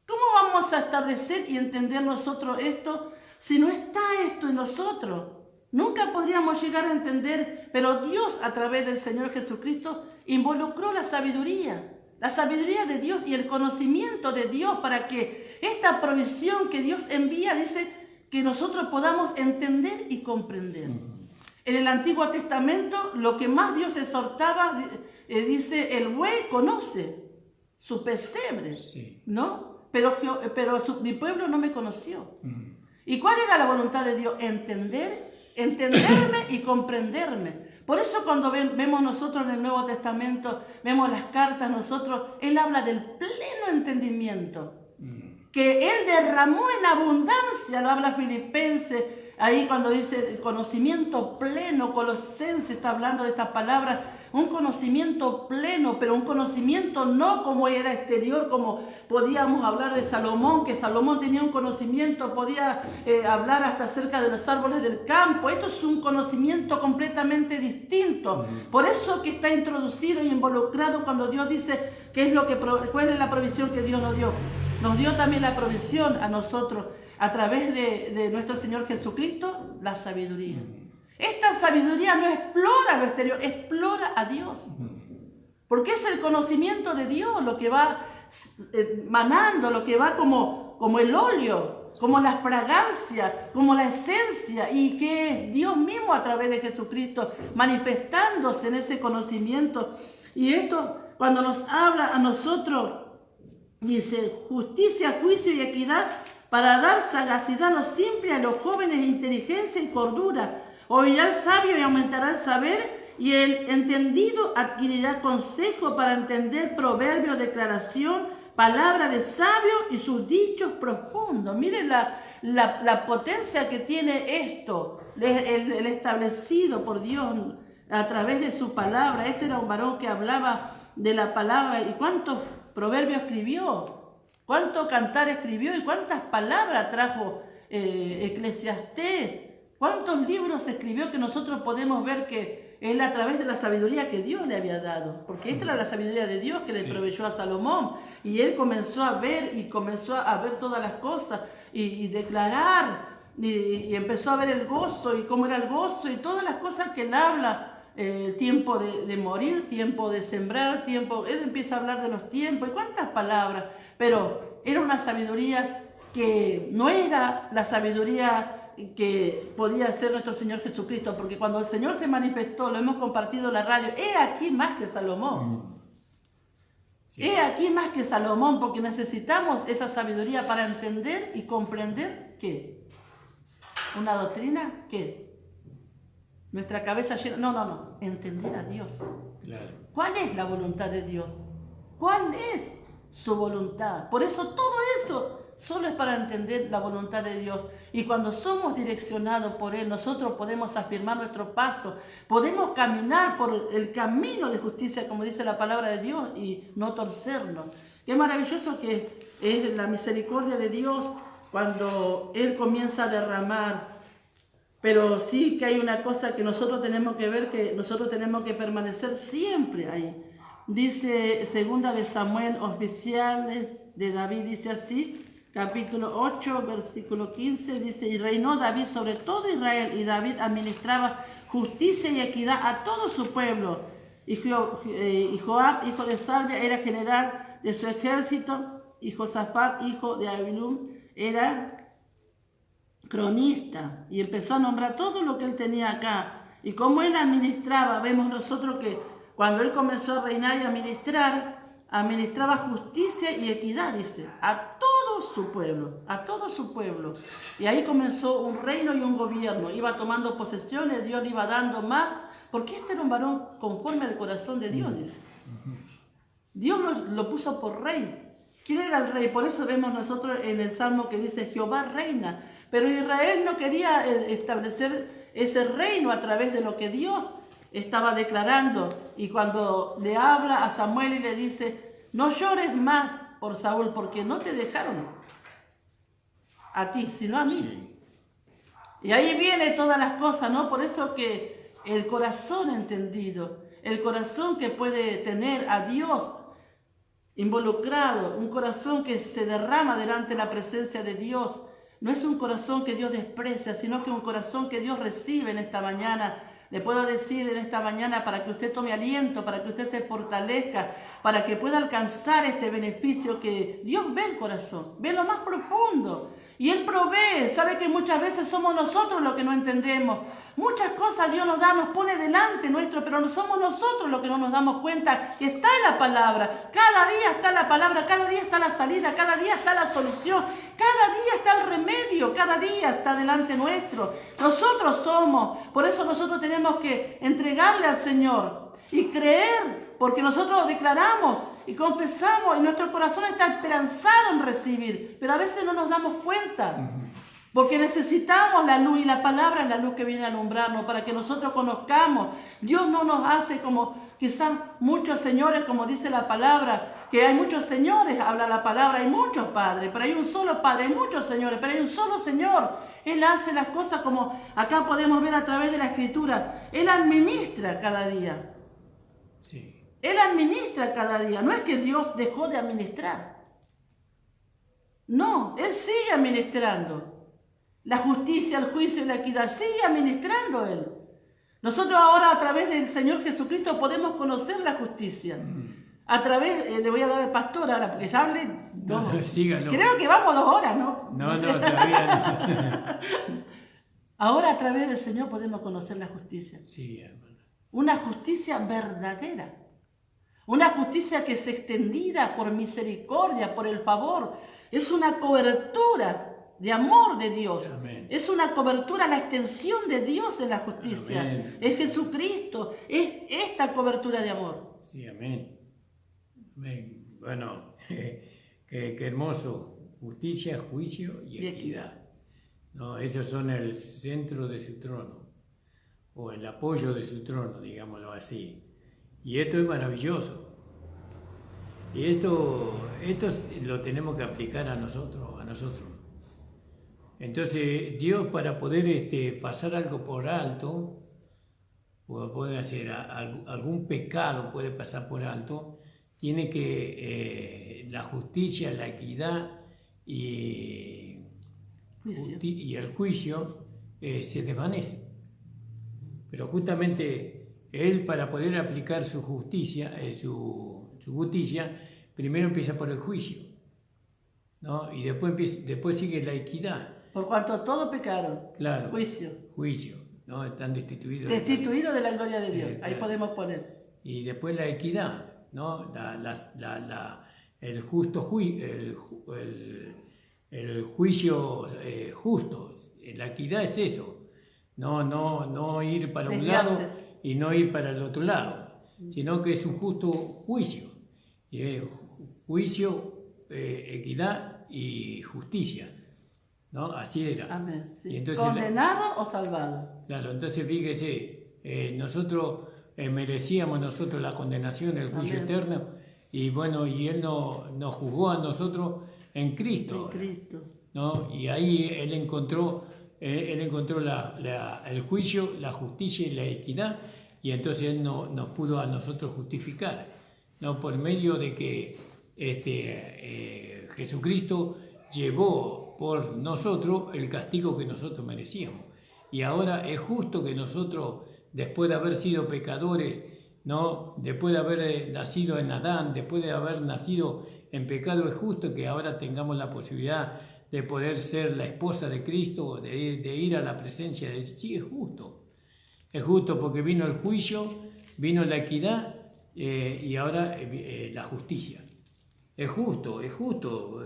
¿Cómo vamos a establecer y entender nosotros esto si no está esto en nosotros? Nunca podríamos llegar a entender, pero Dios a través del Señor Jesucristo involucró la sabiduría de Dios y el conocimiento de Dios para que esta provisión que Dios envía, dice, que nosotros podamos entender y comprender. En el Antiguo Testamento, lo que más Dios exhortaba, dice, el buey conoce su pesebre, Sí. ¿no? Pero mi pueblo no me conoció. Mm. ¿Y cuál era la voluntad de Dios? Entenderme y comprenderme. Por eso cuando vemos nosotros en el Nuevo Testamento, vemos las cartas, Él habla del pleno entendimiento, que Él derramó en abundancia, lo habla Filipenses, ahí cuando dice conocimiento pleno, Colosenses está hablando de estas palabras, un conocimiento pleno, pero un conocimiento no como era exterior, como podíamos hablar de Salomón, que Salomón tenía un conocimiento, podía hablar hasta acerca de los árboles del campo. Esto es un conocimiento completamente distinto. Por eso que está introducido y involucrado cuando Dios dice cuál es la provisión que Dios nos dio. Nos dio también la provisión a nosotros a través de nuestro Señor Jesucristo, la sabiduría. Esta sabiduría no explora lo exterior, explora a Dios. Porque es el conocimiento de Dios lo que va manando, lo que va como el óleo, como la fragancia, como la esencia, y que es Dios mismo a través de Jesucristo manifestándose en ese conocimiento. Y esto, cuando nos habla a nosotros, dice justicia, juicio y equidad para dar sagacidad a los simples, a los jóvenes, inteligencia y cordura. Oirá el sabio y aumentará el saber, y el entendido adquirirá consejo para entender proverbio, declaración, palabra de sabio y sus dichos profundos. Miren la potencia que tiene esto, el establecido por Dios a través de su palabra. Este era un varón que hablaba de la palabra, y cuántos proverbios escribió, cuánto cantar escribió y cuántas palabras trajo Eclesiastés. ¿Cuántos libros escribió que nosotros podemos ver que él a través de la sabiduría que Dios le había dado? Porque esta era la sabiduría de Dios que le proveyó a Salomón. Y él comenzó a ver todas las cosas y declarar. Y empezó a ver el gozo y cómo era el gozo y todas las cosas que él habla. Tiempo de morir, tiempo de sembrar, él empieza a hablar de los tiempos y cuántas palabras. Pero era una sabiduría que no era la sabiduría que podía ser nuestro Señor Jesucristo, porque cuando el Señor se manifestó, lo hemos compartido en la radio, he aquí más que Salomón. He aquí más que Salomón, porque necesitamos esa sabiduría para entender y comprender ¿qué? ¿Una doctrina? ¿Qué? Nuestra cabeza llena. No. Entender a Dios. Claro. ¿Cuál es la voluntad de Dios? ¿Cuál es su voluntad? Por eso todo eso solo es para entender la voluntad de Dios. Y cuando somos direccionados por Él, nosotros podemos afirmar nuestro paso, podemos caminar por el camino de justicia, como dice la palabra de Dios, y no torcernos. Qué maravilloso que es la misericordia de Dios cuando Él comienza a derramar. Pero sí que hay una cosa que nosotros tenemos que ver, que nosotros tenemos que permanecer siempre ahí. Dice 2 de Samuel, oficiales de David, dice así, capítulo 8, versículo 15, dice, y reinó David sobre todo Israel, y David administraba justicia y equidad a todo su pueblo. Y Joab, hijo de Salvia, era general de su ejército, y Josafat, hijo de Abilum, era cronista, y empezó a nombrar todo lo que él tenía acá. Y como él administraba, vemos nosotros que cuando él comenzó a reinar y administraba justicia y equidad, dice, a todo su pueblo. Y ahí comenzó un reino y un gobierno. Iba tomando posesiones, Dios le iba dando más, porque este era un varón conforme al corazón de Dios, dice. Dios lo puso por rey. ¿Quién era el rey? Por eso vemos nosotros en el Salmo que dice, Jehová reina. Pero Israel no quería establecer ese reino a través de lo que Dios estaba declarando. Y cuando le habla a Samuel y le dice, no llores más por Saúl, porque no te dejaron a ti, sino a mí. Sí. Y ahí viene todas las cosas, ¿no? Por eso que el corazón entendido, el corazón que puede tener a Dios involucrado, un corazón que se derrama delante de la presencia de Dios, no es un corazón que Dios desprecia, sino que un corazón que Dios recibe en esta mañana. Le puedo decir en esta mañana para que usted tome aliento, para que usted se fortalezca, para que pueda alcanzar este beneficio, que Dios ve el corazón, ve lo más profundo. Y Él provee. Sabe que muchas veces somos nosotros los que no entendemos. Muchas cosas Dios nos da, nos pone delante nuestro, pero no somos nosotros los que no nos damos cuenta que está en la palabra. Cada día está la palabra, cada día está la salida, cada día está la solución, cada día está el remedio, cada día está delante nuestro. Nosotros somos, por eso nosotros tenemos que entregarle al Señor y creer, porque nosotros declaramos y confesamos y nuestro corazón está esperanzado en recibir, pero a veces no nos damos cuenta. Porque necesitamos la luz y la palabra es la luz que viene a alumbrarnos para que nosotros conozcamos. Dios no nos hace como quizás muchos señores, como dice la palabra, que hay muchos señores, habla la palabra, hay muchos padres, pero hay un solo padre, hay muchos señores, pero hay un solo Señor. Él hace las cosas como acá podemos ver a través de la Escritura. Él administra cada día. Sí. Él administra cada día. No es que Dios dejó de administrar. No, Él sigue administrando. La justicia, el juicio y la equidad, sigue administrando Él. Nosotros ahora a través del Señor Jesucristo podemos conocer la justicia. A través, le voy a dar al pastor ahora, porque ya hablé. No, sígalo. Creo que vamos 2 horas, ¿no? No, todavía no. Ahora a través del Señor podemos conocer la justicia. Sí, hermano. Una justicia verdadera. Una justicia que es extendida por misericordia, por el favor. Es una cobertura de amor de Dios. Amén. Es una cobertura, la extensión de Dios en la justicia. Amén. Es Jesucristo, es esta cobertura de amor. Sí, amén. Amén. Bueno, qué hermoso. Justicia, juicio y equidad. No, esos son el centro de su trono, o el apoyo de su trono, digámoslo así. Y esto es maravilloso. Y esto lo tenemos que aplicar a nosotros. Entonces, Dios, para poder pasar algo por alto, puede hacer algún pecado, puede pasar por alto, tiene que la justicia, la equidad y el juicio se desvanece. Pero justamente Él, para poder aplicar su justicia, primero empieza por el juicio, ¿no? Y después sigue la equidad. Por cuanto todos pecaron. Claro. Juicio. ¿no? Están destituidos. Destituidos de la gloria de Dios. Ahí Claro. podemos poner. Y después la equidad, ¿no? El justo el juicio justo. La equidad es eso. No ir para un lado y no ir para el otro lado, sino que es un justo juicio. Juicio, equidad y justicia. ¿No? Así era. Amén. Sí. Y entonces, ¿condenado o salvado? Claro, entonces fíjese, nosotros merecíamos la condenación, el juicio Amén. eterno, y bueno, y Él nos juzgó a nosotros en Cristo. En Cristo. ¿No? Y ahí Él encontró el juicio, la justicia y la equidad, y entonces Él nos pudo a nosotros justificar, ¿no? Por medio de que Jesucristo llevó por nosotros el castigo que nosotros merecíamos. Y ahora es justo que nosotros, después de haber sido pecadores, ¿no? Después de haber nacido en Adán, después de haber nacido en pecado, es justo que ahora tengamos la posibilidad de poder ser la esposa de Cristo, de ir a la presencia de Dios. Sí, es justo. Es justo porque vino el juicio, vino la equidad y ahora la justicia. Es justo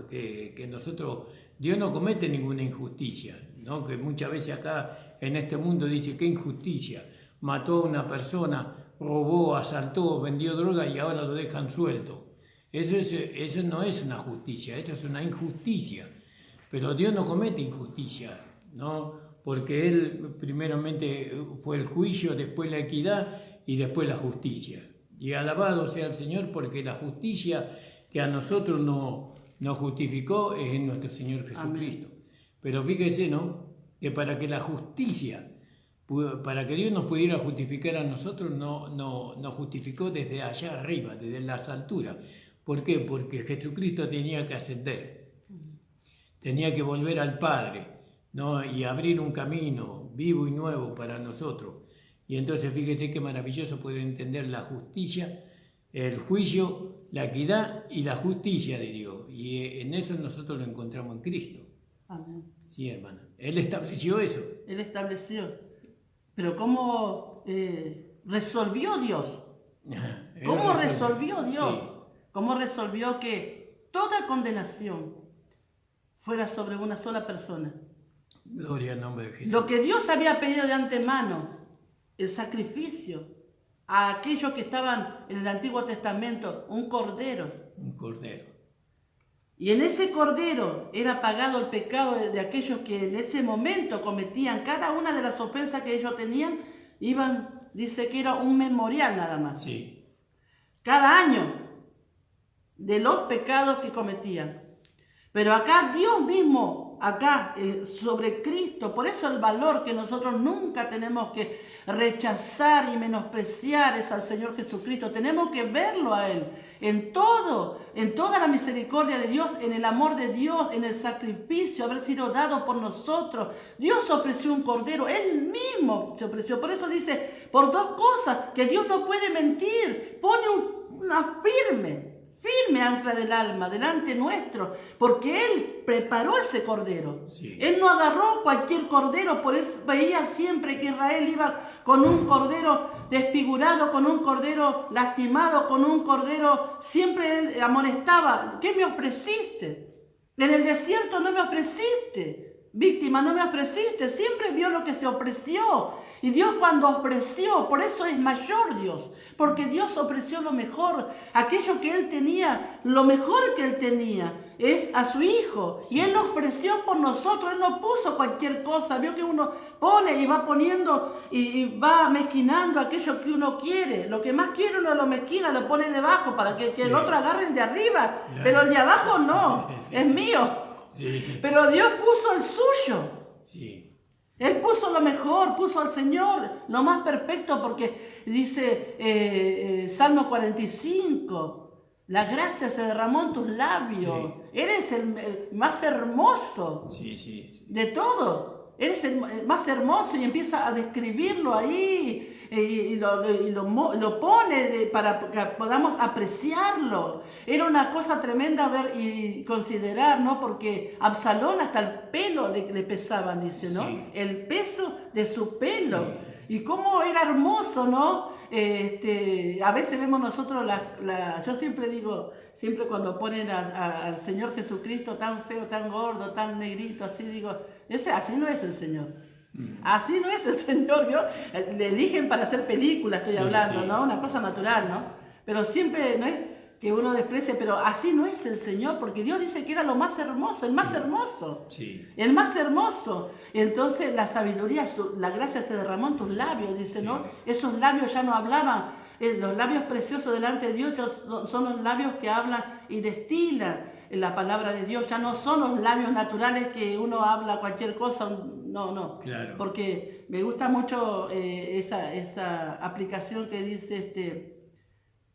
que nosotros, Dios no comete ninguna injusticia, ¿no? Que muchas veces acá en este mundo dice, ¿qué injusticia? Mató a una persona, robó, asaltó, vendió droga y ahora lo dejan suelto. Eso no es una justicia, eso es una injusticia. Pero Dios no comete injusticia, ¿no? Porque Él primeramente fue el juicio, después la equidad y después la justicia. Y alabado sea el Señor porque la justicia que a nosotros nos justificó es en nuestro Señor Jesucristo. Amén. Pero fíjese, ¿no? Que para que la justicia, para que Dios nos pudiera justificar a nosotros, nos justificó desde allá arriba, desde las alturas. ¿Por qué? Porque Jesucristo tenía que ascender, tenía que volver al Padre, ¿no? Y abrir un camino vivo y nuevo para nosotros. Y entonces fíjese qué maravilloso poder entender la justicia, el juicio, la equidad y la justicia de Dios. Y en eso nosotros lo encontramos en Cristo. Amén. Sí, hermana. Él estableció eso. Él estableció. Pero ¿cómo resolvió Dios? Él ¿Cómo resolvió Dios? Sí. ¿Cómo resolvió que toda condenación fuera sobre una sola persona? Gloria al nombre de Jesús. Lo que Dios había pedido de antemano, el sacrificio, a aquellos que estaban en el Antiguo Testamento, un cordero. Un cordero. Y en ese cordero era pagado el pecado de aquellos que en ese momento cometían cada una de las ofensas que ellos tenían, dice que era un memorial nada más. Sí. Cada año de los pecados que cometían. Pero acá Dios mismo, sobre Cristo, por eso el valor que nosotros nunca tenemos que rechazar y menospreciar es al Señor Jesucristo. Tenemos que verlo a Él en todo, en toda la misericordia de Dios, en el amor de Dios, en el sacrificio, haber sido dado por nosotros. Dios ofreció un cordero, Él mismo se ofreció. Por eso dice, por dos cosas, que Dios no puede mentir, pone una firme ancla del alma delante nuestro, porque Él preparó ese cordero. Sí. Él no agarró cualquier cordero, por eso veía siempre que Israel iba con un cordero desfigurado, con un cordero lastimado, con un cordero, siempre Él amonestaba. ¿Qué me ofreciste? En el desierto no me ofreciste, víctima, no me ofreciste, siempre vio lo que se ofreció. Y Dios cuando ofreció, por eso es mayor Dios, porque Dios ofreció lo mejor, aquello que Él tenía, lo mejor que Él tenía es a su Hijo. Sí. Y Él lo ofreció por nosotros, Él no puso cualquier cosa. Vio que uno pone y va poniendo y va mezquinando aquello que uno quiere. Lo que más quiere uno lo mezquina, lo pone debajo para que el otro agarre el de arriba, pero el de abajo no, es mío. Sí. Pero Dios puso el suyo. Sí. Él puso lo mejor, puso al Señor, lo más perfecto, porque dice Salmo 45, la gracia se derramó en tus labios. Sí. Eres el más hermoso de todo. Eres el más hermoso y empieza a describirlo ahí y lo pone para que podamos apreciarlo. Era una cosa tremenda ver y considerar, ¿no? Porque Absalón hasta el pelo le pesaban, dice, ¿no? Sí. El peso de su pelo. Sí. Y cómo era hermoso, ¿no? A veces vemos nosotros, yo siempre digo, siempre cuando ponen al Señor Jesucristo tan feo, tan gordo, tan negrito, así digo, así no es el Señor. Así no es el Señor, ¿vio? Le eligen para hacer películas, estoy hablando, ¿no? Una cosa natural, ¿no? Pero siempre no es que uno desprecie, pero así no es el Señor, porque Dios dice que era lo más hermoso, el más hermoso. Sí. El más hermoso. Entonces la sabiduría, la gracia se derramó en tus labios, dice, ¿no? Esos labios ya no hablaban. Los labios preciosos delante de Dios son los labios que hablan y destilan la palabra de Dios. Ya no son los labios naturales que uno habla cualquier cosa. No. Claro. Porque me gusta mucho esa aplicación que dice,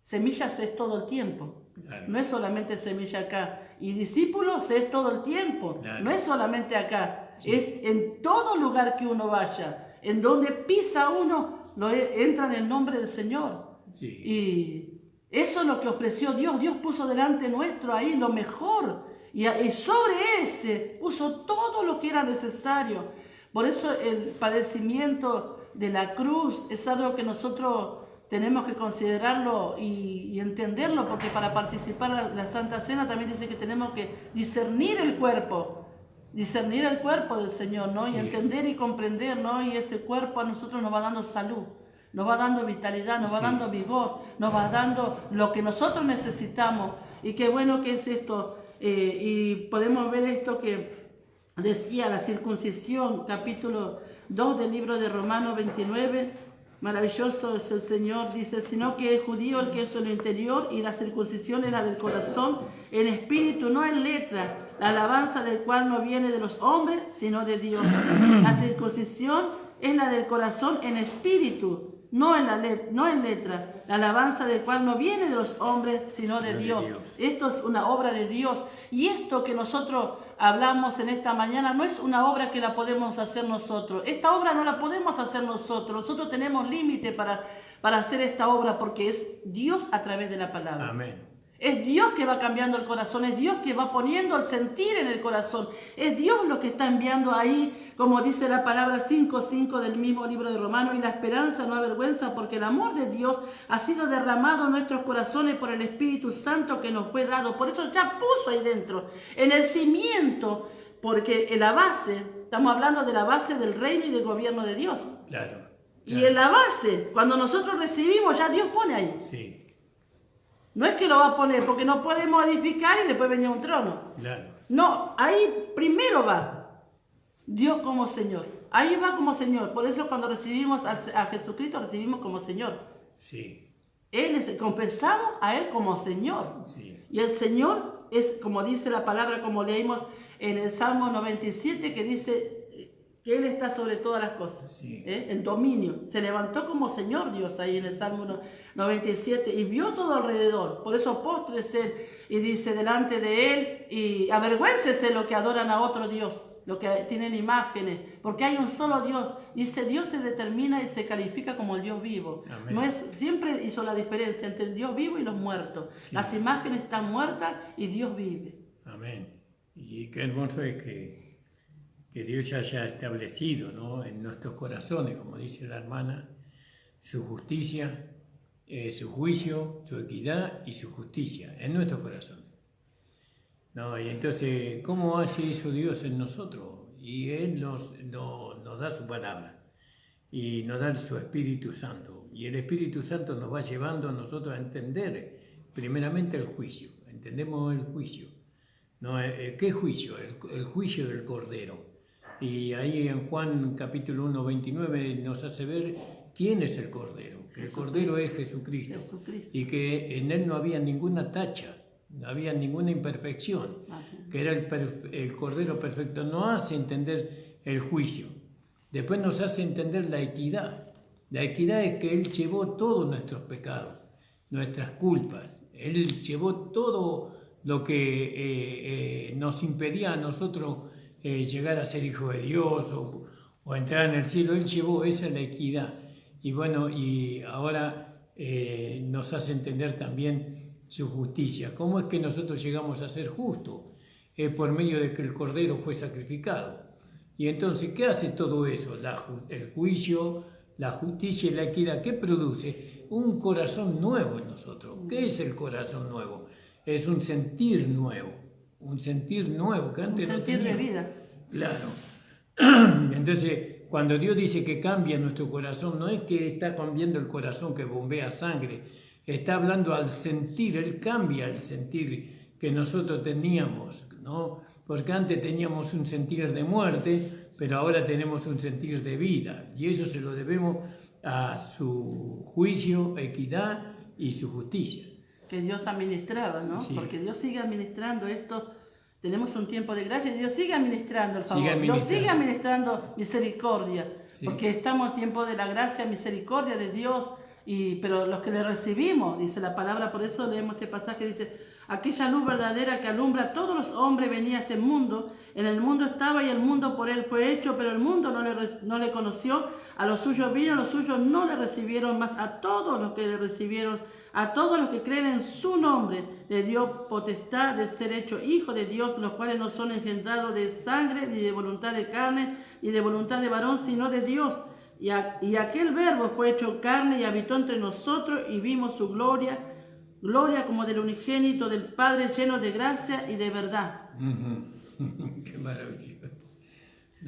semillas es todo el tiempo. Claro. No es solamente semilla acá. Y discípulos es todo el tiempo. Claro. No es solamente acá. Sí. Es en todo lugar que uno vaya. En donde pisa uno, entra en el nombre del Señor. Sí. Y eso es lo que ofreció Dios. Dios puso delante nuestro ahí lo mejor. Y sobre ese puso todo lo que era necesario. Por eso el padecimiento de la cruz es algo que nosotros tenemos que considerarlo y entenderlo, porque para participar en la Santa Cena también dice que tenemos que discernir el cuerpo del Señor, ¿no? Sí. Y entender y comprender, ¿no? Y ese cuerpo a nosotros nos va dando salud, nos va dando vitalidad, nos va dando vigor, nos va dando lo que nosotros necesitamos. Y qué bueno que es esto. Y podemos ver esto que decía la circuncisión, capítulo 2 del libro de Romanos 29. Maravilloso es el Señor, dice, sino que es judío el que es en el interior y la circuncisión es la del corazón, en espíritu, no en letra, la alabanza del cual no viene de los hombres, sino de Dios. La circuncisión es la del corazón en espíritu, no en letra, la alabanza del cual no viene de los hombres, sino de Dios. Esto es una obra de Dios. Y esto que nosotros hablamos en esta mañana no es una obra que la podemos hacer nosotros. Esta obra no la podemos hacer nosotros. Nosotros tenemos límite para hacer esta obra, porque es Dios a través de la palabra. Amén. Es Dios que va cambiando el corazón, es Dios que va poniendo el sentir en el corazón. Es Dios lo que está enviando ahí, como dice la palabra 5:5 del mismo libro de Romanos, y la esperanza no avergüenza porque el amor de Dios ha sido derramado en nuestros corazones por el Espíritu Santo que nos fue dado. Por eso ya puso ahí dentro, en el cimiento, porque en la base, estamos hablando de la base del reino y del gobierno de Dios. Claro. Y en la base, cuando nosotros recibimos, ya Dios pone ahí. Sí. No es que lo va a poner, porque no podemos edificar y después venía un trono. Claro. No, ahí primero va Dios como Señor. Ahí va como Señor. Por eso cuando recibimos a Jesucristo, recibimos como Señor. Sí. Confesamos a Él como Señor. Sí. Y el Señor es, como dice la palabra, como leímos en el Salmo 97, que dice que Él está sobre todas las cosas, Sí. el dominio. Se levantó como Señor Dios ahí en el Salmo 97 y vio todo alrededor. Por eso póstrese y dice delante de Él y avergüéncese lo que adoran a otro Dios, lo que tienen imágenes, porque hay un solo Dios. Dice, Dios se determina y se califica como el Dios vivo. Amén. No es, siempre hizo la diferencia entre el Dios vivo y los muertos. Sí. Las imágenes están muertas y Dios vive. Amén. Y qué hermoso es que Dios ya haya establecido, ¿no?, en nuestros corazones, como dice la hermana, su justicia, su juicio, su equidad y su justicia en nuestros corazones. No, y entonces, ¿cómo hace eso Dios en nosotros? Y Él nos da su palabra y nos da su Espíritu Santo. Y el Espíritu Santo nos va llevando a nosotros a entender primeramente el juicio. Entendemos el juicio. ¿No? ¿Qué juicio? El juicio del Cordero. Y ahí en Juan capítulo 1, 29 nos hace ver quién es el Cordero. Que el Cordero es Jesucristo. Y que en Él no había ninguna tacha, no había ninguna imperfección. Que era el Cordero perfecto. Nos hace entender el juicio. Después nos hace entender la equidad. La equidad es que Él llevó todos nuestros pecados, nuestras culpas. Él llevó todo lo que nos impedía a nosotros llegar a ser hijos de Dios o entrar en el cielo. Él llevó, esa es la equidad. Y bueno, y ahora nos hace entender también su justicia. ¿Cómo es que nosotros llegamos a ser justos? Por medio de que el Cordero fue sacrificado. Y entonces, ¿qué hace todo eso? El juicio, la justicia y la equidad. ¿Qué produce? Un corazón nuevo en nosotros. ¿Qué es el corazón nuevo? Es un sentir nuevo. Un sentir nuevo que antes no teníamos. Un sentir de vida. Claro. Entonces, cuando Dios dice que cambia nuestro corazón, no es que está cambiando el corazón que bombea sangre. Está hablando al sentir. Él cambia el sentir que nosotros teníamos, ¿no? Porque antes teníamos un sentir de muerte, pero ahora tenemos un sentir de vida. Y eso se lo debemos a su juicio, equidad y su justicia. Que Dios administraba, ¿no? Sí. Porque Dios sigue administrando esto. Tenemos un tiempo de gracia y Dios sigue administrando el favor. Sigue administrando. Dios sigue administrando misericordia. Sí. Porque estamos en tiempo de la gracia, misericordia de Dios. Pero los que le recibimos, dice la palabra, por eso leemos este pasaje, dice: aquella luz verdadera que alumbra a todos los hombres venía a este mundo. En el mundo estaba y el mundo por él fue hecho, pero el mundo no le conoció. A los suyos vino, los suyos no le recibieron, mas a todos los que le recibieron, a todos los que creen en su nombre, le dio potestad de ser hechos hijos de Dios, los cuales no son engendrados de sangre, ni de voluntad de carne, ni de voluntad de varón, sino de Dios. Y aquel verbo fue hecho carne y habitó entre nosotros y vimos su gloria, gloria como del unigénito del Padre, lleno de gracia y de verdad. Qué maravilla.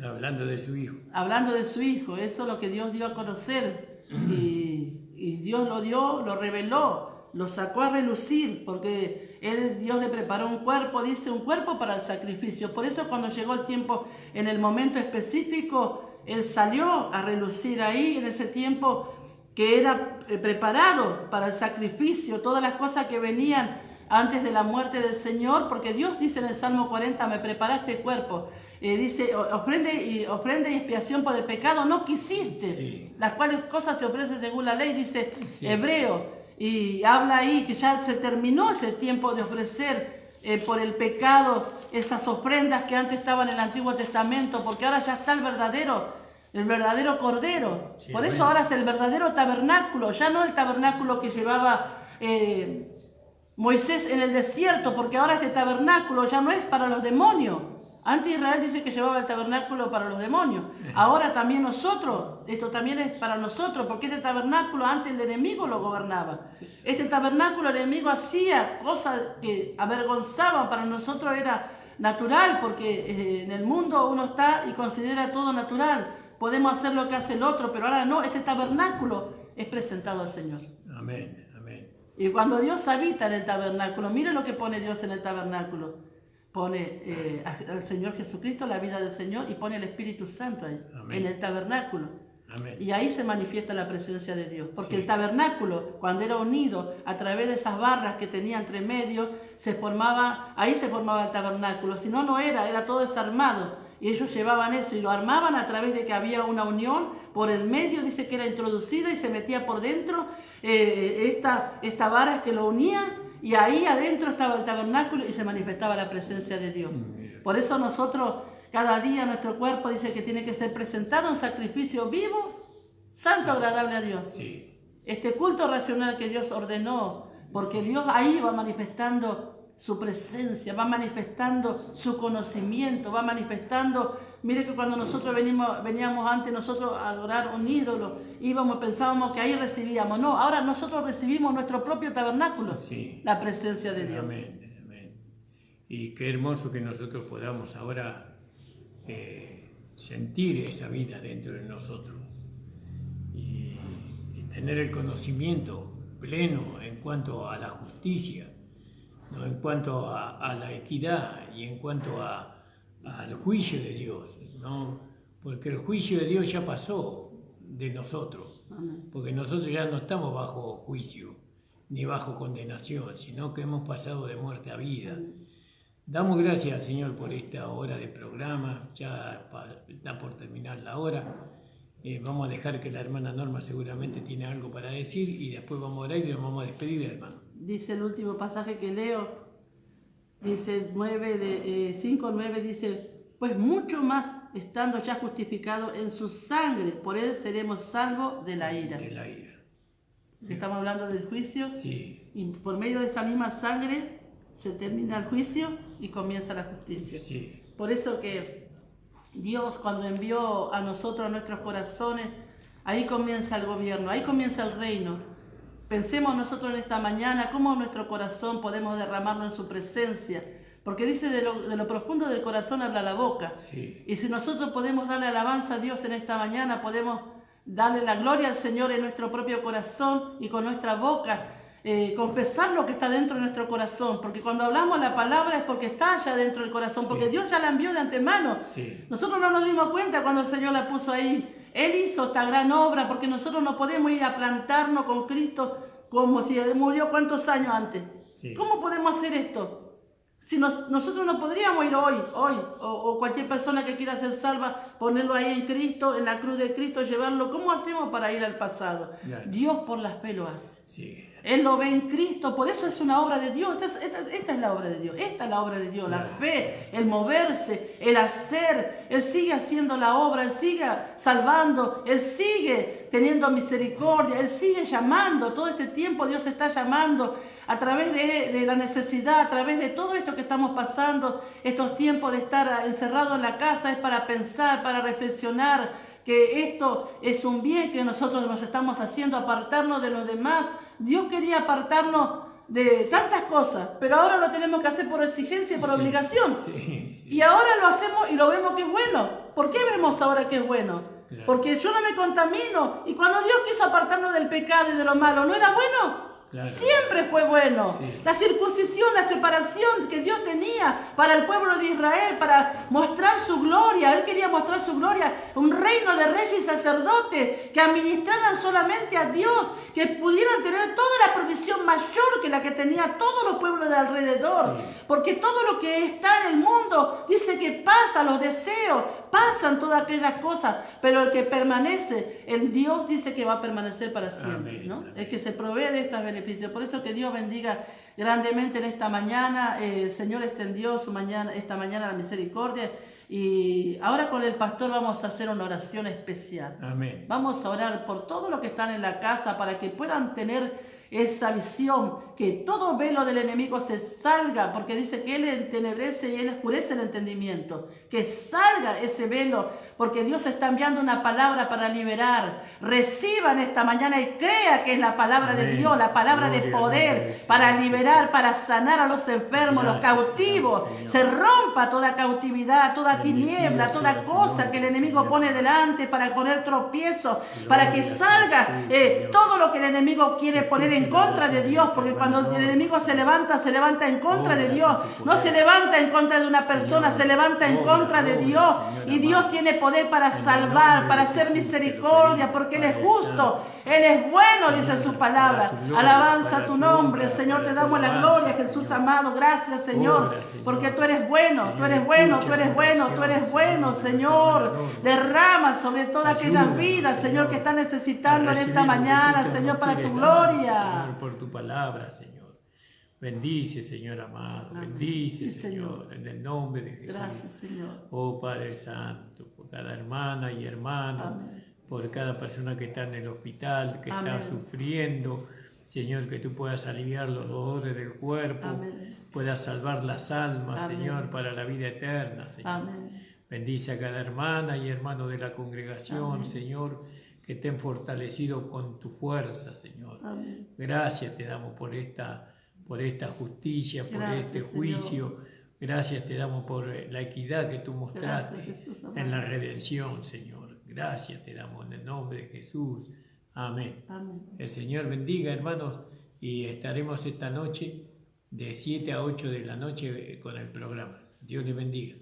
Hablando de su Hijo. Hablando de su Hijo, eso es lo que Dios dio a conocer. Y Dios lo dio, lo reveló, lo sacó a relucir, porque Dios le preparó un cuerpo, dice, un cuerpo para el sacrificio. Por eso cuando llegó el tiempo, en el momento específico, Él salió a relucir ahí, en ese tiempo que era preparado para el sacrificio, todas las cosas que venían antes de la muerte del Señor, porque Dios dice en el Salmo 40, me preparaste cuerpo. Dice, ofrenda y expiación por el pecado no quisiste, Sí. Las cuales cosas se ofrecen según la ley, dice Sí. Hebreo, y habla ahí que ya se terminó ese tiempo de ofrecer por el pecado esas ofrendas que antes estaban en el Antiguo Testamento, porque ahora ya está el verdadero Cordero. Sí, por eso bueno. ahora es el verdadero tabernáculo, ya no el tabernáculo que llevaba Moisés en el desierto, porque ahora este tabernáculo ya no es para los demonios. Antes Israel dice que llevaba el tabernáculo para los demonios. Ahora también nosotros, esto también es para nosotros, porque este tabernáculo antes el enemigo lo gobernaba. Este tabernáculo el enemigo hacía cosas que avergonzaban, para nosotros era natural, porque en el mundo uno está y considera todo natural. Podemos hacer lo que hace el otro, pero ahora no, este tabernáculo es presentado al Señor. Amén, amén. Y cuando Dios habita en el tabernáculo, mire lo que pone Dios en el tabernáculo. Pone al Señor Jesucristo, la vida del Señor, y pone el Espíritu Santo ahí, Amén. en el tabernáculo. Amén. Y ahí se manifiesta la presencia de Dios. Porque Sí. el tabernáculo, cuando era unido a través de esas barras que tenía entre medio, ahí se formaba el tabernáculo. Si no, no era todo desarmado. Y ellos llevaban eso y lo armaban a través de que había una unión por el medio, dice que era introducida y se metía por dentro esta vara que lo unían. Y ahí adentro estaba el tabernáculo y se manifestaba la presencia de Dios. Por eso nosotros, cada día nuestro cuerpo dice que tiene que ser presentado un sacrificio vivo, santo, agradable a Dios. Sí. Este culto racional que Dios ordenó, porque Dios ahí va manifestando su presencia, va manifestando su conocimiento, va manifestando. Mire que cuando nosotros veníamos antes nosotros a adorar un ídolo, pensábamos que ahí recibíamos. No, ahora nosotros recibimos nuestro propio tabernáculo, Sí. la presencia de Dios. Amén, amén. Y qué hermoso que nosotros podamos ahora sentir esa vida dentro de nosotros y tener el conocimiento pleno en cuanto a la justicia, ¿no? En cuanto a la equidad y en cuanto al juicio de Dios, ¿no? Porque el juicio de Dios ya pasó de nosotros, Amén. porque nosotros ya no estamos bajo juicio ni bajo condenación, sino que hemos pasado de muerte a vida. Damos gracias al Señor por esta hora de programa, ya está por terminar la hora. Vamos a dejar que la hermana Norma seguramente tiene algo para decir y después vamos a orar y nos vamos a despedir, hermano. Dice el último pasaje que leo, dice 5:9, dice, pues mucho más estando ya justificado en su sangre, por él seremos salvos de la ira. De la ira. Estamos hablando del juicio, Sí, y por medio de esa misma sangre se termina el juicio y comienza la justicia. sí, Por eso que Dios, cuando envió a nosotros, a nuestros corazones, ahí comienza el gobierno, ahí comienza el reino. Pensemos nosotros en esta mañana cómo en nuestro corazón podemos derramarlo en su presencia, porque dice de lo profundo del corazón habla la boca. sí. Y si nosotros podemos darle alabanza a Dios en esta mañana, podemos darle la gloria al Señor en nuestro propio corazón y con nuestra boca, confesar lo que está dentro de nuestro corazón, porque cuando hablamos la palabra es porque está allá dentro del corazón, Sí. porque Dios ya la envió de antemano. Sí. Nosotros no nos dimos cuenta cuando el Señor la puso ahí. Él hizo esta gran obra, porque nosotros no podemos ir a plantarnos con Cristo como si Él murió cuántos años antes. Sí. ¿Cómo podemos hacer esto? Si nosotros no podríamos ir hoy, o cualquier persona que quiera ser salva, ponerlo ahí en Cristo, en la cruz de Cristo, llevarlo. ¿Cómo hacemos para ir al pasado? Claro. Dios por la fe lo hace. Sí. Él lo ve en Cristo, por eso es una obra de Dios. Esta es la obra de Dios, esta es la obra de Dios, la fe, el moverse, el hacer. Él sigue haciendo la obra, Él sigue salvando, Él sigue teniendo misericordia, Él sigue llamando. Todo este tiempo Dios está llamando a través de la necesidad, a través de todo esto que estamos pasando, estos tiempos de estar encerrados en la casa, es para pensar, para reflexionar que esto es un bien que nosotros nos estamos haciendo, apartarnos de los demás. Dios quería apartarnos de tantas cosas, pero ahora lo tenemos que hacer por exigencia y por obligación. Sí, sí. Y ahora lo hacemos y lo vemos que es bueno. ¿Por qué vemos ahora que es bueno? Claro. Porque yo no me contamino. Y cuando Dios quiso apartarnos del pecado y de lo malo, ¿no era bueno? Claro. Siempre fue bueno. Sí. La circuncisión, la separación que Dios tenía para el pueblo de Israel, para mostrar su gloria. Él quería mostrar su gloria, un reino de reyes y sacerdotes que administraran solamente a Dios, que pudieran tener toda la provisión mayor que la que tenía todos los pueblos de alrededor. Sí. Porque todo lo que está en el mundo dice que pasa, los deseos, pasan todas aquellas cosas, pero el que permanece, el Dios dice que va a permanecer para siempre, Amén, ¿no? amén. El que se provee de estos beneficios. Por eso que Dios bendiga grandemente en esta mañana. El Señor extendió esta mañana la misericordia. Y ahora con el pastor vamos a hacer una oración especial. Amén. Vamos a orar por todos los que están en la casa para que puedan tener esa visión, que todo velo del enemigo se salga, porque dice que Él entenebrece y Él oscurece el entendimiento. Que salga ese velo, porque Dios está enviando una palabra para liberar. Reciban esta mañana y crea que es la palabra de Dios, la palabra de poder para liberar, para sanar a los enfermos, los cautivos. Se rompa toda cautividad, toda tiniebla, toda cosa que el enemigo pone delante para poner tropiezos, para que salga todo lo que el enemigo quiere poner en contra de Dios, porque cuando el enemigo se levanta en contra de Dios. No se levanta en contra de una persona, se levanta en contra de Dios. Y Dios tiene poder para salvar, para hacer misericordia, porque Él es justo, Él es bueno, dice su palabra. Alabanza a tu nombre, Señor, te damos la gloria, Jesús amado. Gracias, Señor, porque tú eres bueno, tú eres bueno, tú eres bueno, tú eres bueno, Señor. Derrama sobre todas aquellas vidas, Señor, que están necesitando en esta mañana, Señor, para tu gloria. Señor, por tu palabra, Señor. Bendice, Señor amado. Amén. Bendice, sí, Señor, en el nombre de Jesús. Gracias, Señor. Oh Padre Santo, por cada hermana y hermano, amén, por cada persona que está en el hospital, que amén, está sufriendo. Señor, que tú puedas aliviar los dolores del cuerpo, amén, puedas salvar las almas, amén, Señor, para la vida eterna, Señor. Amén. Bendice a cada hermana y hermano de la congregación, amén, Señor, que estén fortalecidos con tu fuerza, Señor. Amén. Gracias te damos por esta justicia, por este juicio. Señor. Gracias te damos por la equidad que tú mostraste, gracias, Jesús, en la redención, Señor. Gracias te damos en el nombre de Jesús. Amén. Amén. El Señor bendiga, hermanos, y estaremos esta noche de 7 a 8 de la noche con el programa. Dios les bendiga.